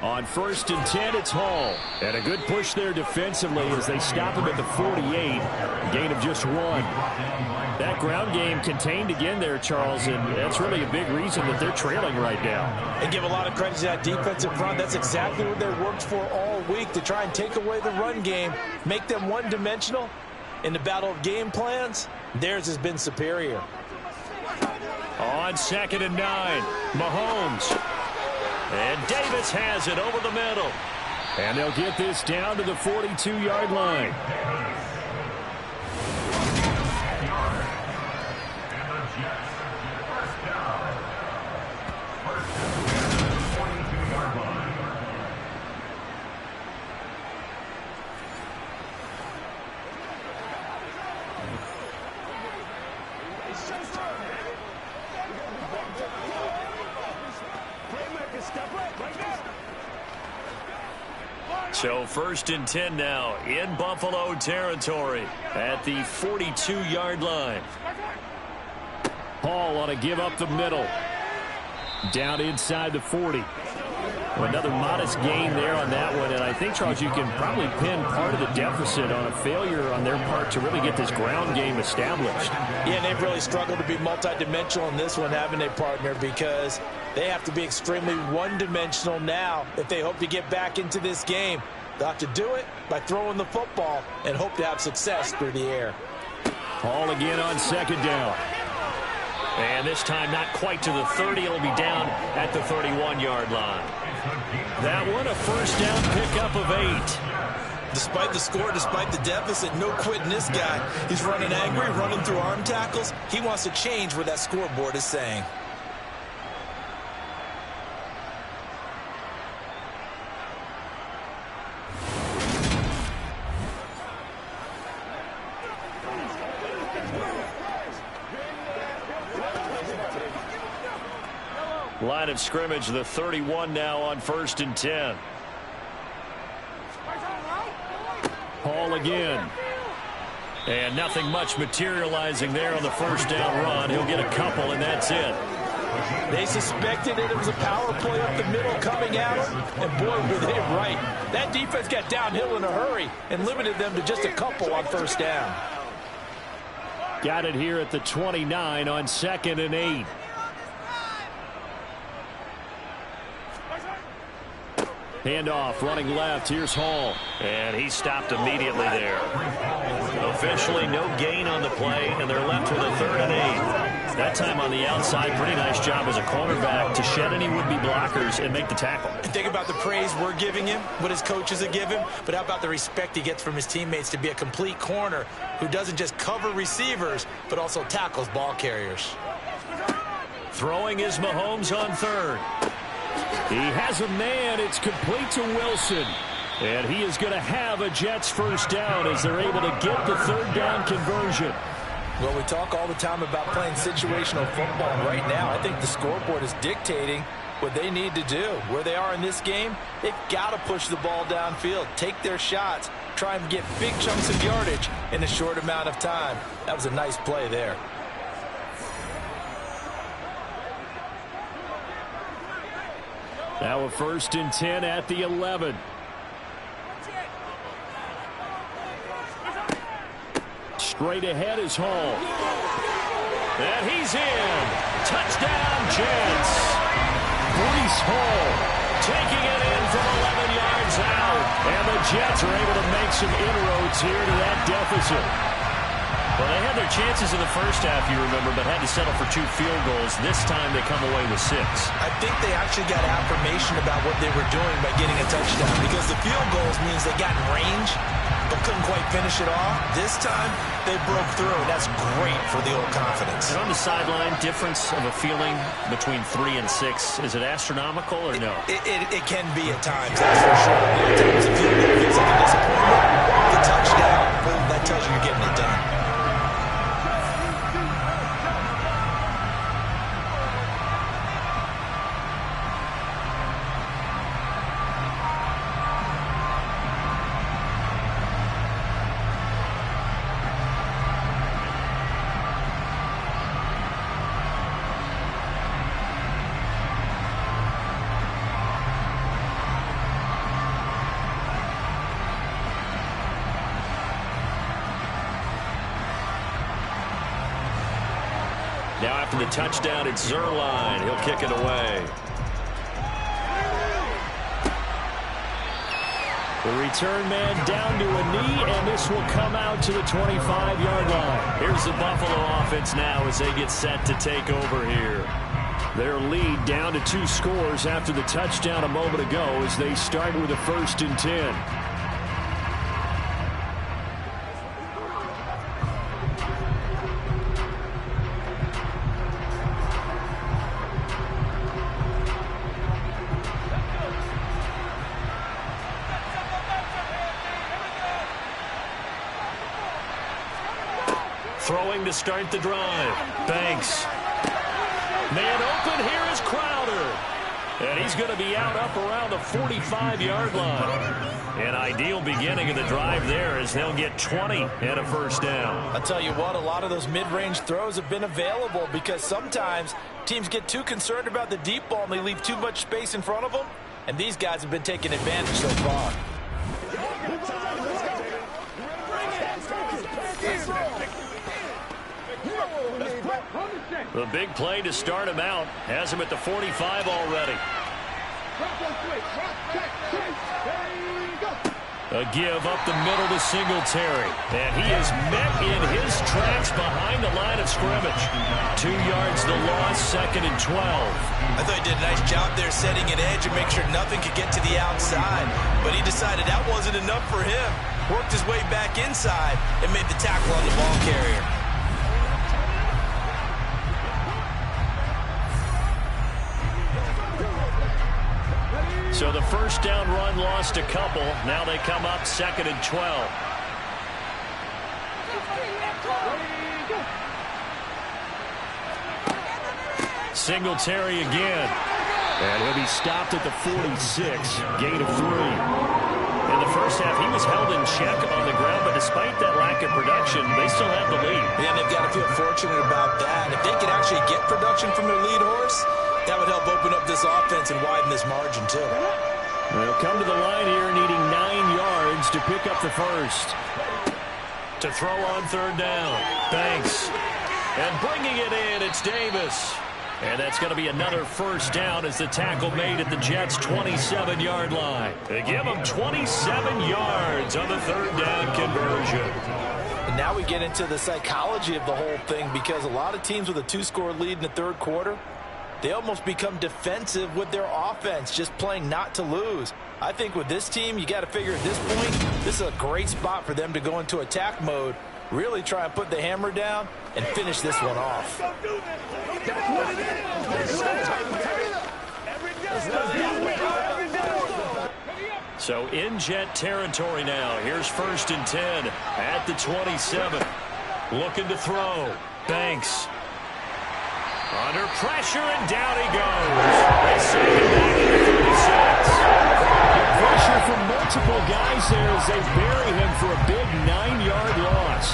On 1st and 10, it's Hall. And a good push there defensively as they stop him at the 48. A gain of just 1. That ground game contained again there, Charles, and that's really a big reason that they're trailing right now. They give a lot of credit to that defensive front. That's exactly what they worked for all week, to try and take away the run game, make them one-dimensional. In the battle of game plans, theirs has been superior. On 2nd and 9, Mahomes. And Davis has it over the middle. And they'll get this down to the 42-yard line. So 1st and 10 now in Buffalo territory at the 42-yard line. Hall ought to give up the middle. Down inside the 40. Another modest gain there on that one, and I think, Charles, you can probably pin part of the deficit on a failure on their part to really get this ground game established. Yeah, they've really struggled to be multidimensional in this one, haven't they, partner? Because they have to be extremely one-dimensional now if they hope to get back into this game. They'll have to do it by throwing the football and hope to have success through the air. Hall again on 2nd down. And this time not quite to the 30. It'll be down at the 31-yard line. That one a 1st down pickup of 8. Despite the score, despite the deficit, no quitting this guy. He's running angry, running through arm tackles. He wants to change what that scoreboard is saying. Line of scrimmage, the 31 now on 1st and 10. again. And nothing much materializing there on the first down run. He'll get a couple, and that's it. They suspected that it was a power play up the middle coming at them, and boy, were they right. That defense got downhill in a hurry and limited them to just a couple on first down. Got it here at the 29 on 2nd and 8. Handoff, running left. Here's Hall. And he stopped immediately there. Officially no gain on the play, and they're left with a 3rd and 8. That time on the outside, pretty nice job as a cornerback to shed any would-be blockers and make the tackle. And think about the praise we're giving him, what his coaches have given, but how about the respect he gets from his teammates to be a complete corner who doesn't just cover receivers, but also tackles ball carriers. Throwing is Mahomes on 3rd. He has a man. It's complete to Wilson. And he is going to have a Jets first down as they're able to get the 3rd down conversion. Well, we talk all the time about playing situational football. Right now, I think the scoreboard is dictating what they need to do. Where they are in this game, they've got to push the ball downfield, take their shots, try and get big chunks of yardage in a short amount of time. That was a nice play there. Now a 1st and 10 at the 11. Straight ahead is Hall. And he's in. Touchdown, Jets. Breece Hall taking it in from 11 yards out. And the Jets are able to make some inroads here to that deficit. Well, they had their chances in the first half, you remember, but had to settle for 2 field goals. This time they come away with 6. I think they actually got affirmation about what they were doing by getting a touchdown, because the field goals means they got in range but couldn't quite finish it off. This time they broke through, and that's great for the old confidence. And on the sideline, difference of a feeling between 3 and 6, is it astronomical or no? It can be at times, that's for sure. A lot of times the field goal feels like a disappointment. The touchdown, boom, that tells you you're getting it done. Now after the touchdown, it's Zerline. He'll kick it away. The return man down to a knee, and this will come out to the 25-yard line. Here's the Buffalo offense now as they get set to take over here. Their lead down to 2 scores after the touchdown a moment ago as they start with a 1st and 10. Throwing to start the drive. Banks. Man open. Here is Crowder. And he's going to be out up around the 45-yard line. An ideal beginning of the drive there as they'll get 20 and a first down. I'll tell you what, a lot of those mid-range throws have been available because sometimes teams get too concerned about the deep ball and they leave too much space in front of them. And these guys have been taking advantage so far. The big play to start him out has him at the 45 already. A give up the middle to Singletary. And he is met in his tracks behind the line of scrimmage. 2 yards the loss, 2nd and 12. I thought he did a nice job there setting an edge and make sure nothing could get to the outside. But he decided that wasn't enough for him. Worked his way back inside and made the tackle on the ball carrier. So the first down run lost a couple. Now they come up 2nd and 12. Singletary again. And he'll be stopped at the 46. Gain of 3. And the the first half, he was held in check on the ground, but despite that lack of production, they still have the lead. Yeah, they've got to feel fortunate about that. If they could actually get production from their lead horse, that would help open up this offense and widen this margin, too. They'll come to the line here needing 9 yards to pick up the first. To throw on third down. Banks. And bringing it in, it's Davis. And that's going to be another first down as the tackle made at the Jets' 27-yard line. They give them 27 yards on the third down conversion. And now we get into the psychology of the whole thing, because a lot of teams with a 2-score lead in the third quarter, they almost become defensive with their offense, just playing not to lose. I think with this team, you got to figure at this point, this is a great spot for them to go into attack mode, really try and put the hammer down and finish this one off. So in Jet territory now. Here's 1st and 10 at the 27. Looking to throw. Banks. Under pressure, and down he goes. They send him back at the 36. Pressure from multiple guys there as they bury him for a big 9-yard loss.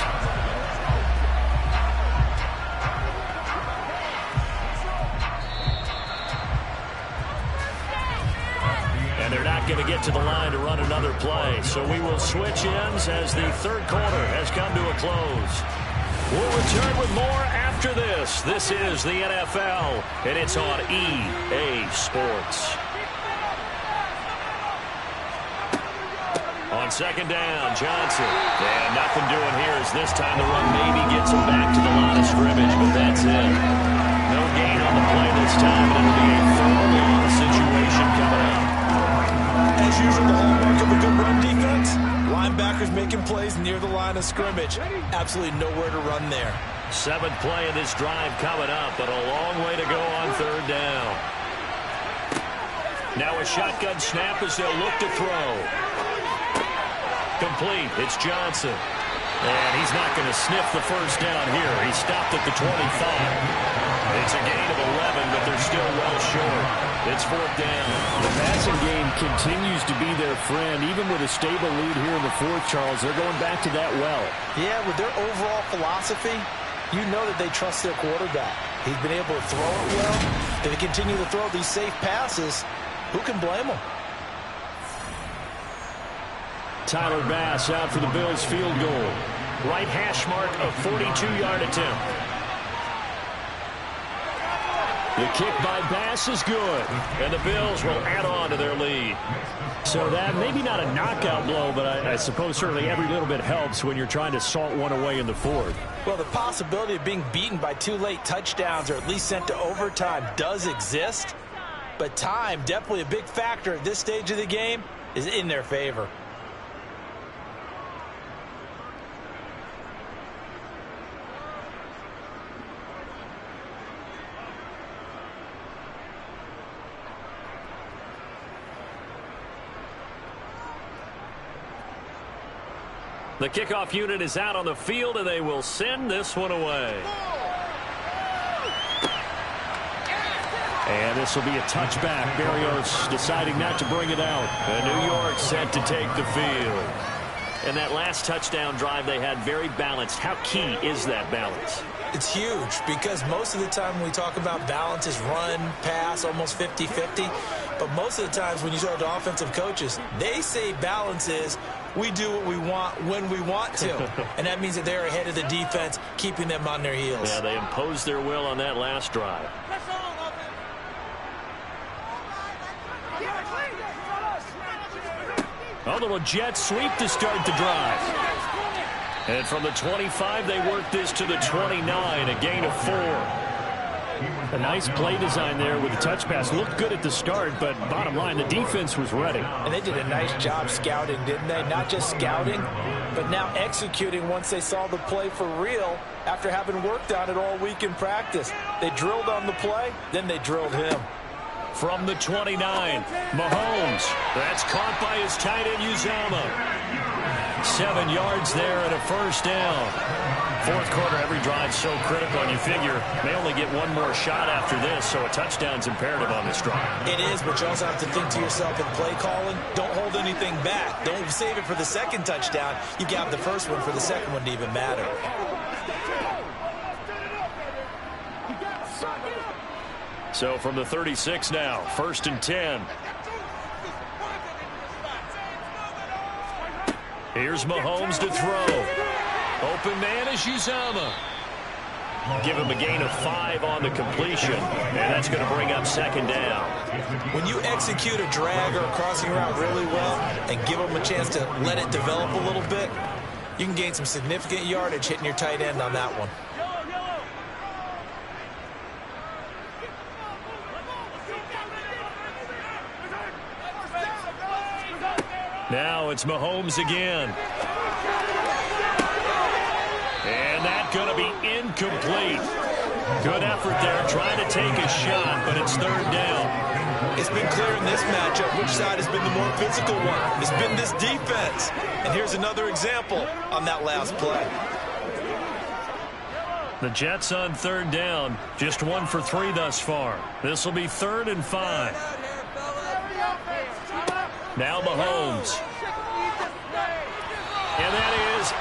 And they're not going to get to the line to run another play. So we will switch ends as the third quarter has come to a close. We'll return with more after this. This is the NFL, and it's on EA Sports. On second down, Johnson. And nothing doing here as this time the run maybe gets him back to the line of scrimmage, but that's it. No gain on the play this time, and it'll be a third down situation coming up. As usual, the hallmark of a good run defense, linebackers making plays near the line of scrimmage. Absolutely nowhere to run there. 7th play of this drive coming up, but a long way to go on third down. Now a shotgun snap as they'll look to throw. Complete. It's Johnson. And he's not going to sniff the first down here. He stopped at the 25. It's a gain of 11, but they're still well short. It's 4th down. The passing game continues to be their friend. Even with a stable lead here in the 4th, Charles, they're going back to that well. Yeah, with their overall philosophy, you know that they trust their quarterback. He's been able to throw it well. If they continue to throw these safe passes, who can blame them? Tyler Bass out for the Bills field goal. Right hash mark of 42-yard attempt. The kick by Bass is good, and the Bills will add on to their lead. So that maybe not a knockout blow, but I suppose certainly every little bit helps when you're trying to salt one away in the 4th. Well, the possibility of being beaten by 2 late touchdowns or at least sent to overtime does exist, but time, definitely a big factor at this stage of the game, is in their favor. The kickoff unit is out on the field, and they will send this one away. And this will be a touchback. Berrios deciding not to bring it out. And New York set to take the field. And that last touchdown drive they had very balanced. How key is that balance? It's huge because most of the time when we talk about balance is run, pass, almost 50-50. But most of the times when you talk to offensive coaches, they say balance is we do what we want when we want to. And that means that they're ahead of the defense, keeping them on their heels. Yeah, they imposed their will on that last drive. A little jet sweep to start the drive. And from the 25, they work this to the 29, a gain of 4. A nice play design there with the touch pass. Looked good at the start, but bottom line, the defense was ready. And they did a nice job scouting, didn't they? Not just scouting, but now executing once they saw the play for real after having worked on it all week in practice. They drilled on the play, then they drilled him. From the 29, Mahomes. That's caught by his tight end, Uzama. 7 yards there and a first down. Fourth quarter, every drive so critical, and you figure may only get one more shot after this, so a touchdown's imperative on this drive. It is, but you also have to think to yourself in play calling, don't hold anything back. Don't save it for the second touchdown. You got the first one for the second one to even matter. So from the 36 now, 1st and 10. Here's Mahomes to throw. Open man is Uzomah. Give him a gain of 5 on the completion, and that's going to bring up 2nd down. When you execute a drag or a crossing route really well and give them a chance to let it develop a little bit, you can gain some significant yardage hitting your tight end on that one. Now it's Mahomes again. And that's going to be incomplete. Good effort there, trying to take a shot, but it's 3rd down. It's been clear in this matchup which side has been the more physical one. It's been this defense. And here's another example on that last play. The Jets on 3rd down, just 1 for 3 thus far. This will be 3rd and 5. Now Mahomes. And that is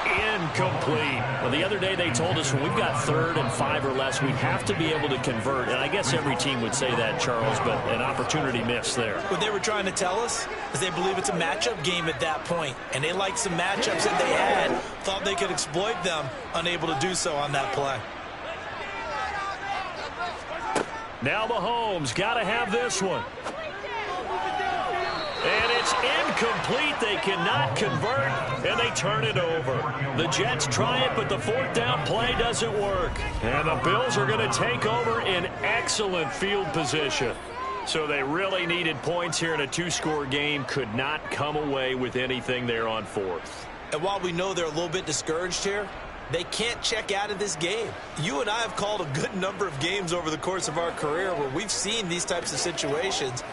incomplete. Well, the other day they told us when we've got 3rd and 5 or less, we have to be able to convert. And I guess every team would say that, Charles, but an opportunity missed there. What they were trying to tell us is they believe it's a matchup game at that point. And they liked some matchups that they had, thought they could exploit them, unable to do so on that play. Now Mahomes, got to have this one. And it's incomplete. They cannot convert, and they turn it over. The Jets try it, but the 4th down play doesn't work. And the Bills are going to take over in excellent field position. So they really needed points here in a 2-score game. Could not come away with anything there on 4th. And while we know they're a little bit discouraged here, they can't check out of this game. You and I have called a good number of games over the course of our career where we've seen these types of situations.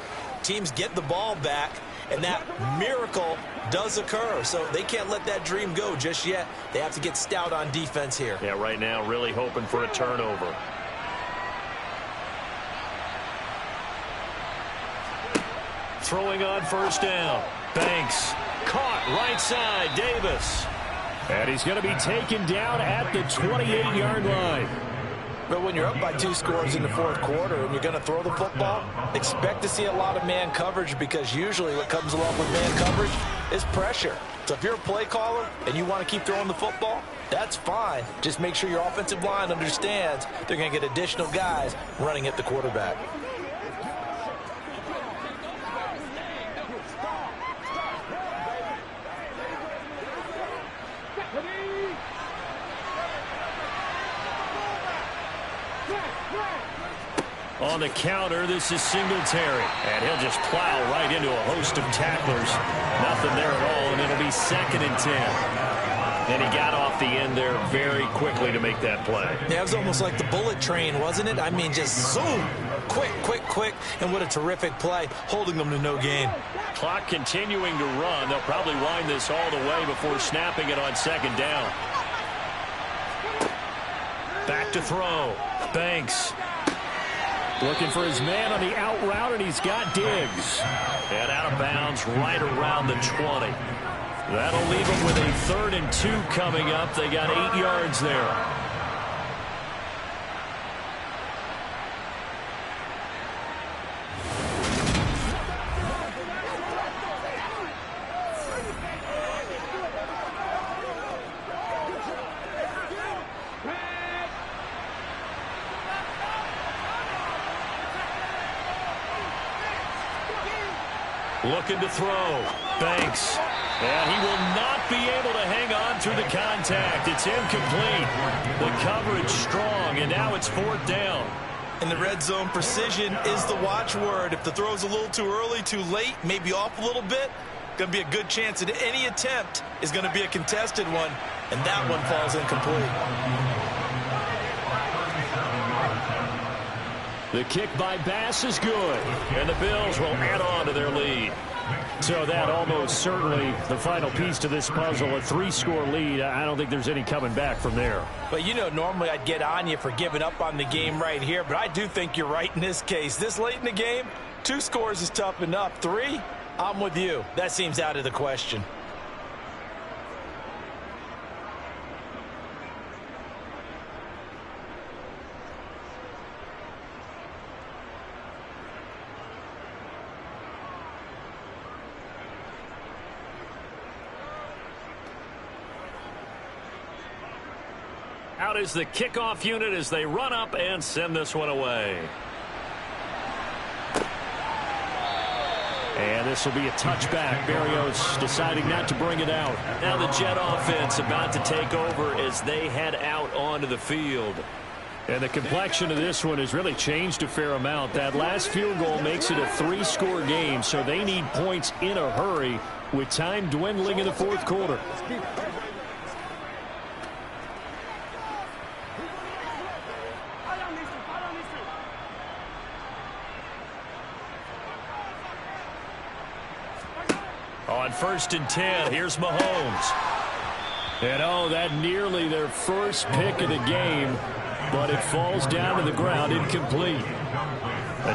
Teams get the ball back, and that miracle does occur. So they can't let that dream go just yet. They have to get stout on defense here. Yeah, right now really hoping for a turnover. Throwing on 1st down. Banks. Caught right side. Davis. And he's going to be taken down at the 28-yard line. But when you're up by 2 scores in the 4th quarter and you're going to throw the football, expect to see a lot of man coverage, because usually what comes along with man coverage is pressure. So if you're a play caller and you want to keep throwing the football, that's fine. Just make sure your offensive line understands they're going to get additional guys running at the quarterback. On the counter, this is Singletary. And he'll just plow right into a host of tacklers. Nothing there at all, and it'll be 2nd and 10. And he got off the end there very quickly to make that play. Yeah, it was almost like the bullet train, wasn't it? I mean, just zoom. Quick, quick, quick. And what a terrific play, holding them to no gain. Clock continuing to run. They'll probably wind this all the way before snapping it on 2nd down. Back to throw. Banks. Looking for his man on the out route, and he's got Diggs. And out of bounds right around the 20. That'll leave him with a 3rd and 2 coming up. They got 8 yards there. Looking to throw. Banks. And he will not be able to hang on through the contact. It's incomplete. The coverage strong, and now it's 4th down. In the red zone, precision is the watchword. If the throw's a little too early, too late, maybe off a little bit, going to be a good chance that any attempt is going to be a contested one, and that one falls incomplete. The kick by Bass is good, and the Bills will add on to their lead. So that almost certainly the final piece to this puzzle, a 3-score lead. I don't think there's any coming back from there. But, you know, normally I'd get on you for giving up on the game right here, but I do think you're right in this case. This late in the game, 2 scores is tough enough. 3, I'm with you. That seems out of the question. Out is the kickoff unit as they run up and send this one away. And this will be a touchback. Berrios deciding not to bring it out. Now the Jet offense about to take over as they head out onto the field. And the complexion of this one has really changed a fair amount. That last field goal makes it a 3-score game, so they need points in a hurry with time dwindling in the 4th quarter. On 1st and 10, here's Mahomes. And oh, that nearly their first pick of the game, but it falls down to the ground incomplete.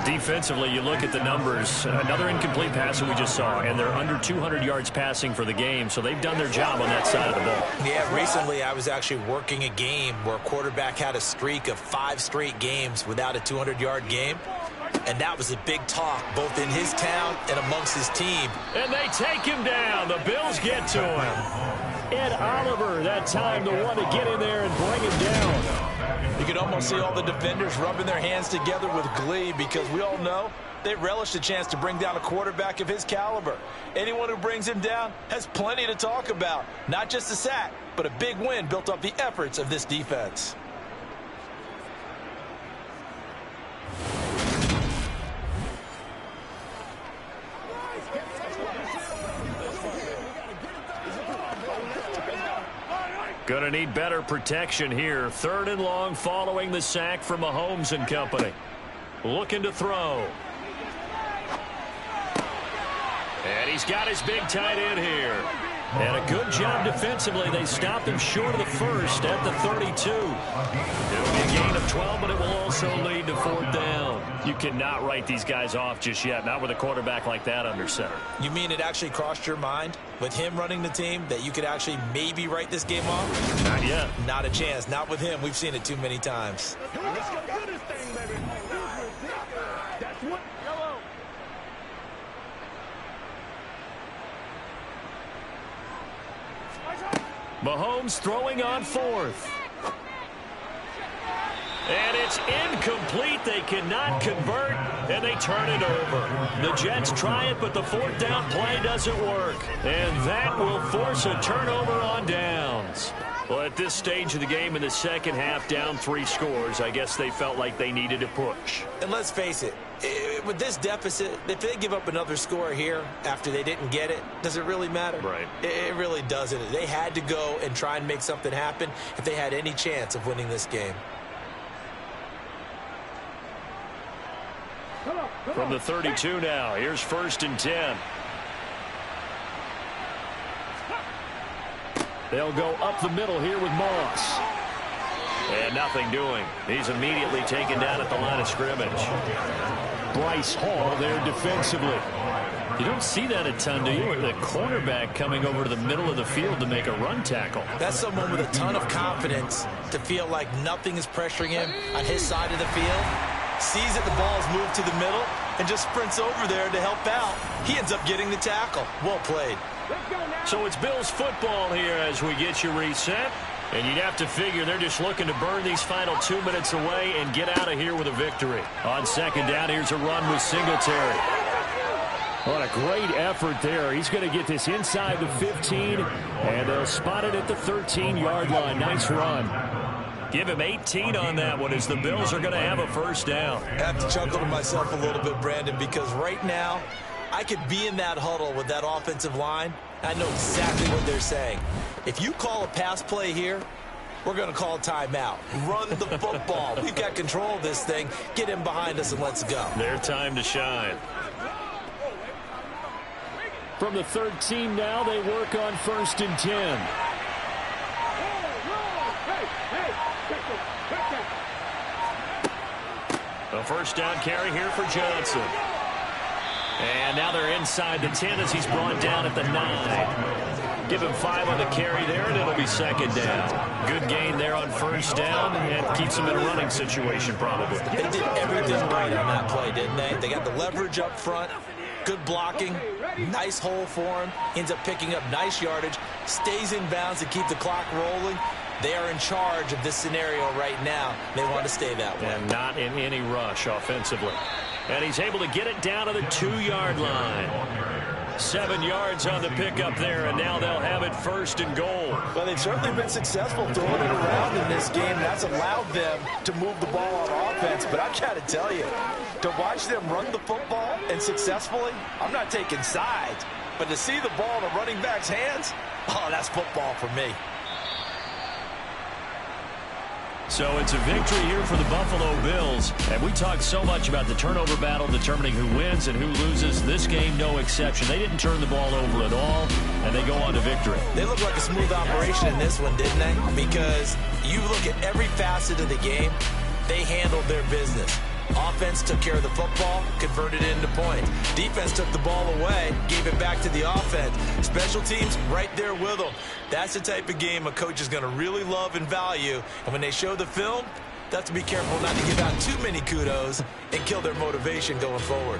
Defensively, you look at the numbers. Another incomplete pass that we just saw, and they're under 200 yards passing for the game, so they've done their job on that side of the ball. Yeah, recently I was actually working a game where a quarterback had a streak of 5 straight games without a 200-yard game. And that was a big talk, both in his town and amongst his team. And they take him down. The Bills get to him. Ed Oliver, that time the one to get in there and bring him down. You can almost see all the defenders rubbing their hands together with glee because we all know they relish the chance to bring down a quarterback of his caliber. Anyone who brings him down has plenty to talk about. Not just a sack, but a big win built off the efforts of this defense. Going to need better protection here. 3rd and long following the sack from Mahomes and company. Looking to throw. And he's got his big tight end here. And a good job defensively. They stopped him short of the first at the 32. It'll be a gain of 12, but it will also lead to 4th down. You cannot write these guys off just yet, not with a quarterback like that under center. You mean it actually crossed your mind with him running the team that you could actually maybe write this game off? Not yet. Not a chance. Not with him. We've seen it too many times. Let's go do this thing, baby. That's what. Yellow. Mahomes throwing on 4th. And it's incomplete. They cannot convert, and they turn it over. The Jets try it, but the 4th down play doesn't work. And that will force a turnover on downs. Well, at this stage of the game in the second half, down 3 scores, I guess they felt like they needed to push. And let's face it, with this deficit, if they give up another score here after they didn't get it, does it really matter? Right. It really doesn't. They had to go and try and make something happen if they had any chance of winning this game. From the 32 now, here's 1st and 10. They'll go up the middle here with Moss. And nothing doing. He's immediately taken down at the line of scrimmage. Bryce Hall there defensively. You don't see that a ton, do you? The cornerback coming over to the middle of the field to make a run tackle. That's someone with a ton of confidence to feel like nothing is pressuring him on his side of the field. Sees that the ball's moved to the middle and just sprints over there to help out. He ends up getting the tackle. Well played. So it's Bills football here as we get you reset. And you'd have to figure they're just looking to burn these final 2 minutes away and get out of here with a victory. On 2nd down, here's a run with Singletary. What a great effort there. He's going to get this inside the 15, and they'll spot it at the 13-yard line. Nice run. Give him 18 on that one as the Bills are going to have a 1st down. I have to chuckle to myself a little bit, Brandon, because right now I could be in that huddle with that offensive line. I know exactly what they're saying. If you call a pass play here, we're going to call a timeout. Run the football. We've got control of this thing. Get him behind us and let's go. Their time to shine. From the 13 now, they work on 1st and 10. A first down carry here for Johnson. And now they're inside the 10 as he's brought down at the 9. Give him 5 on the carry there, and it'll be 2nd down. Good gain there on 1st down, and keeps him in a running situation probably. They did everything right on that play, didn't they? They got the leverage up front, good blocking, nice hole for him, ends up picking up nice yardage, stays in bounds to keep the clock rolling. They are in charge of this scenario right now. They want to stay that way. And not in any rush offensively. And he's able to get it down to the 2-yard line. 7 yards on the pickup there, and now they'll have it 1st and goal. Well, they've certainly been successful throwing it around in this game. That's allowed them to move the ball on offense. But I've got to tell you, to watch them run the football and successfully, I'm not taking sides. But to see the ball in the running back's hands, oh, that's football for me. So it's a victory here for the Buffalo Bills. And we talked so much about the turnover battle determining who wins and who loses. This game, no exception. They didn't turn the ball over at all, and they go on to victory. They look like a smooth operation in this one, didn't they? Because you look at every facet of the game, they handled their business. Offense took care of the football, converted it into points. Defense took the ball away, gave it back to the offense. Special teams right there with them. That's the type of game a coach is going to really love and value. And when they show the film, they have to be careful not to give out too many kudos and kill their motivation going forward.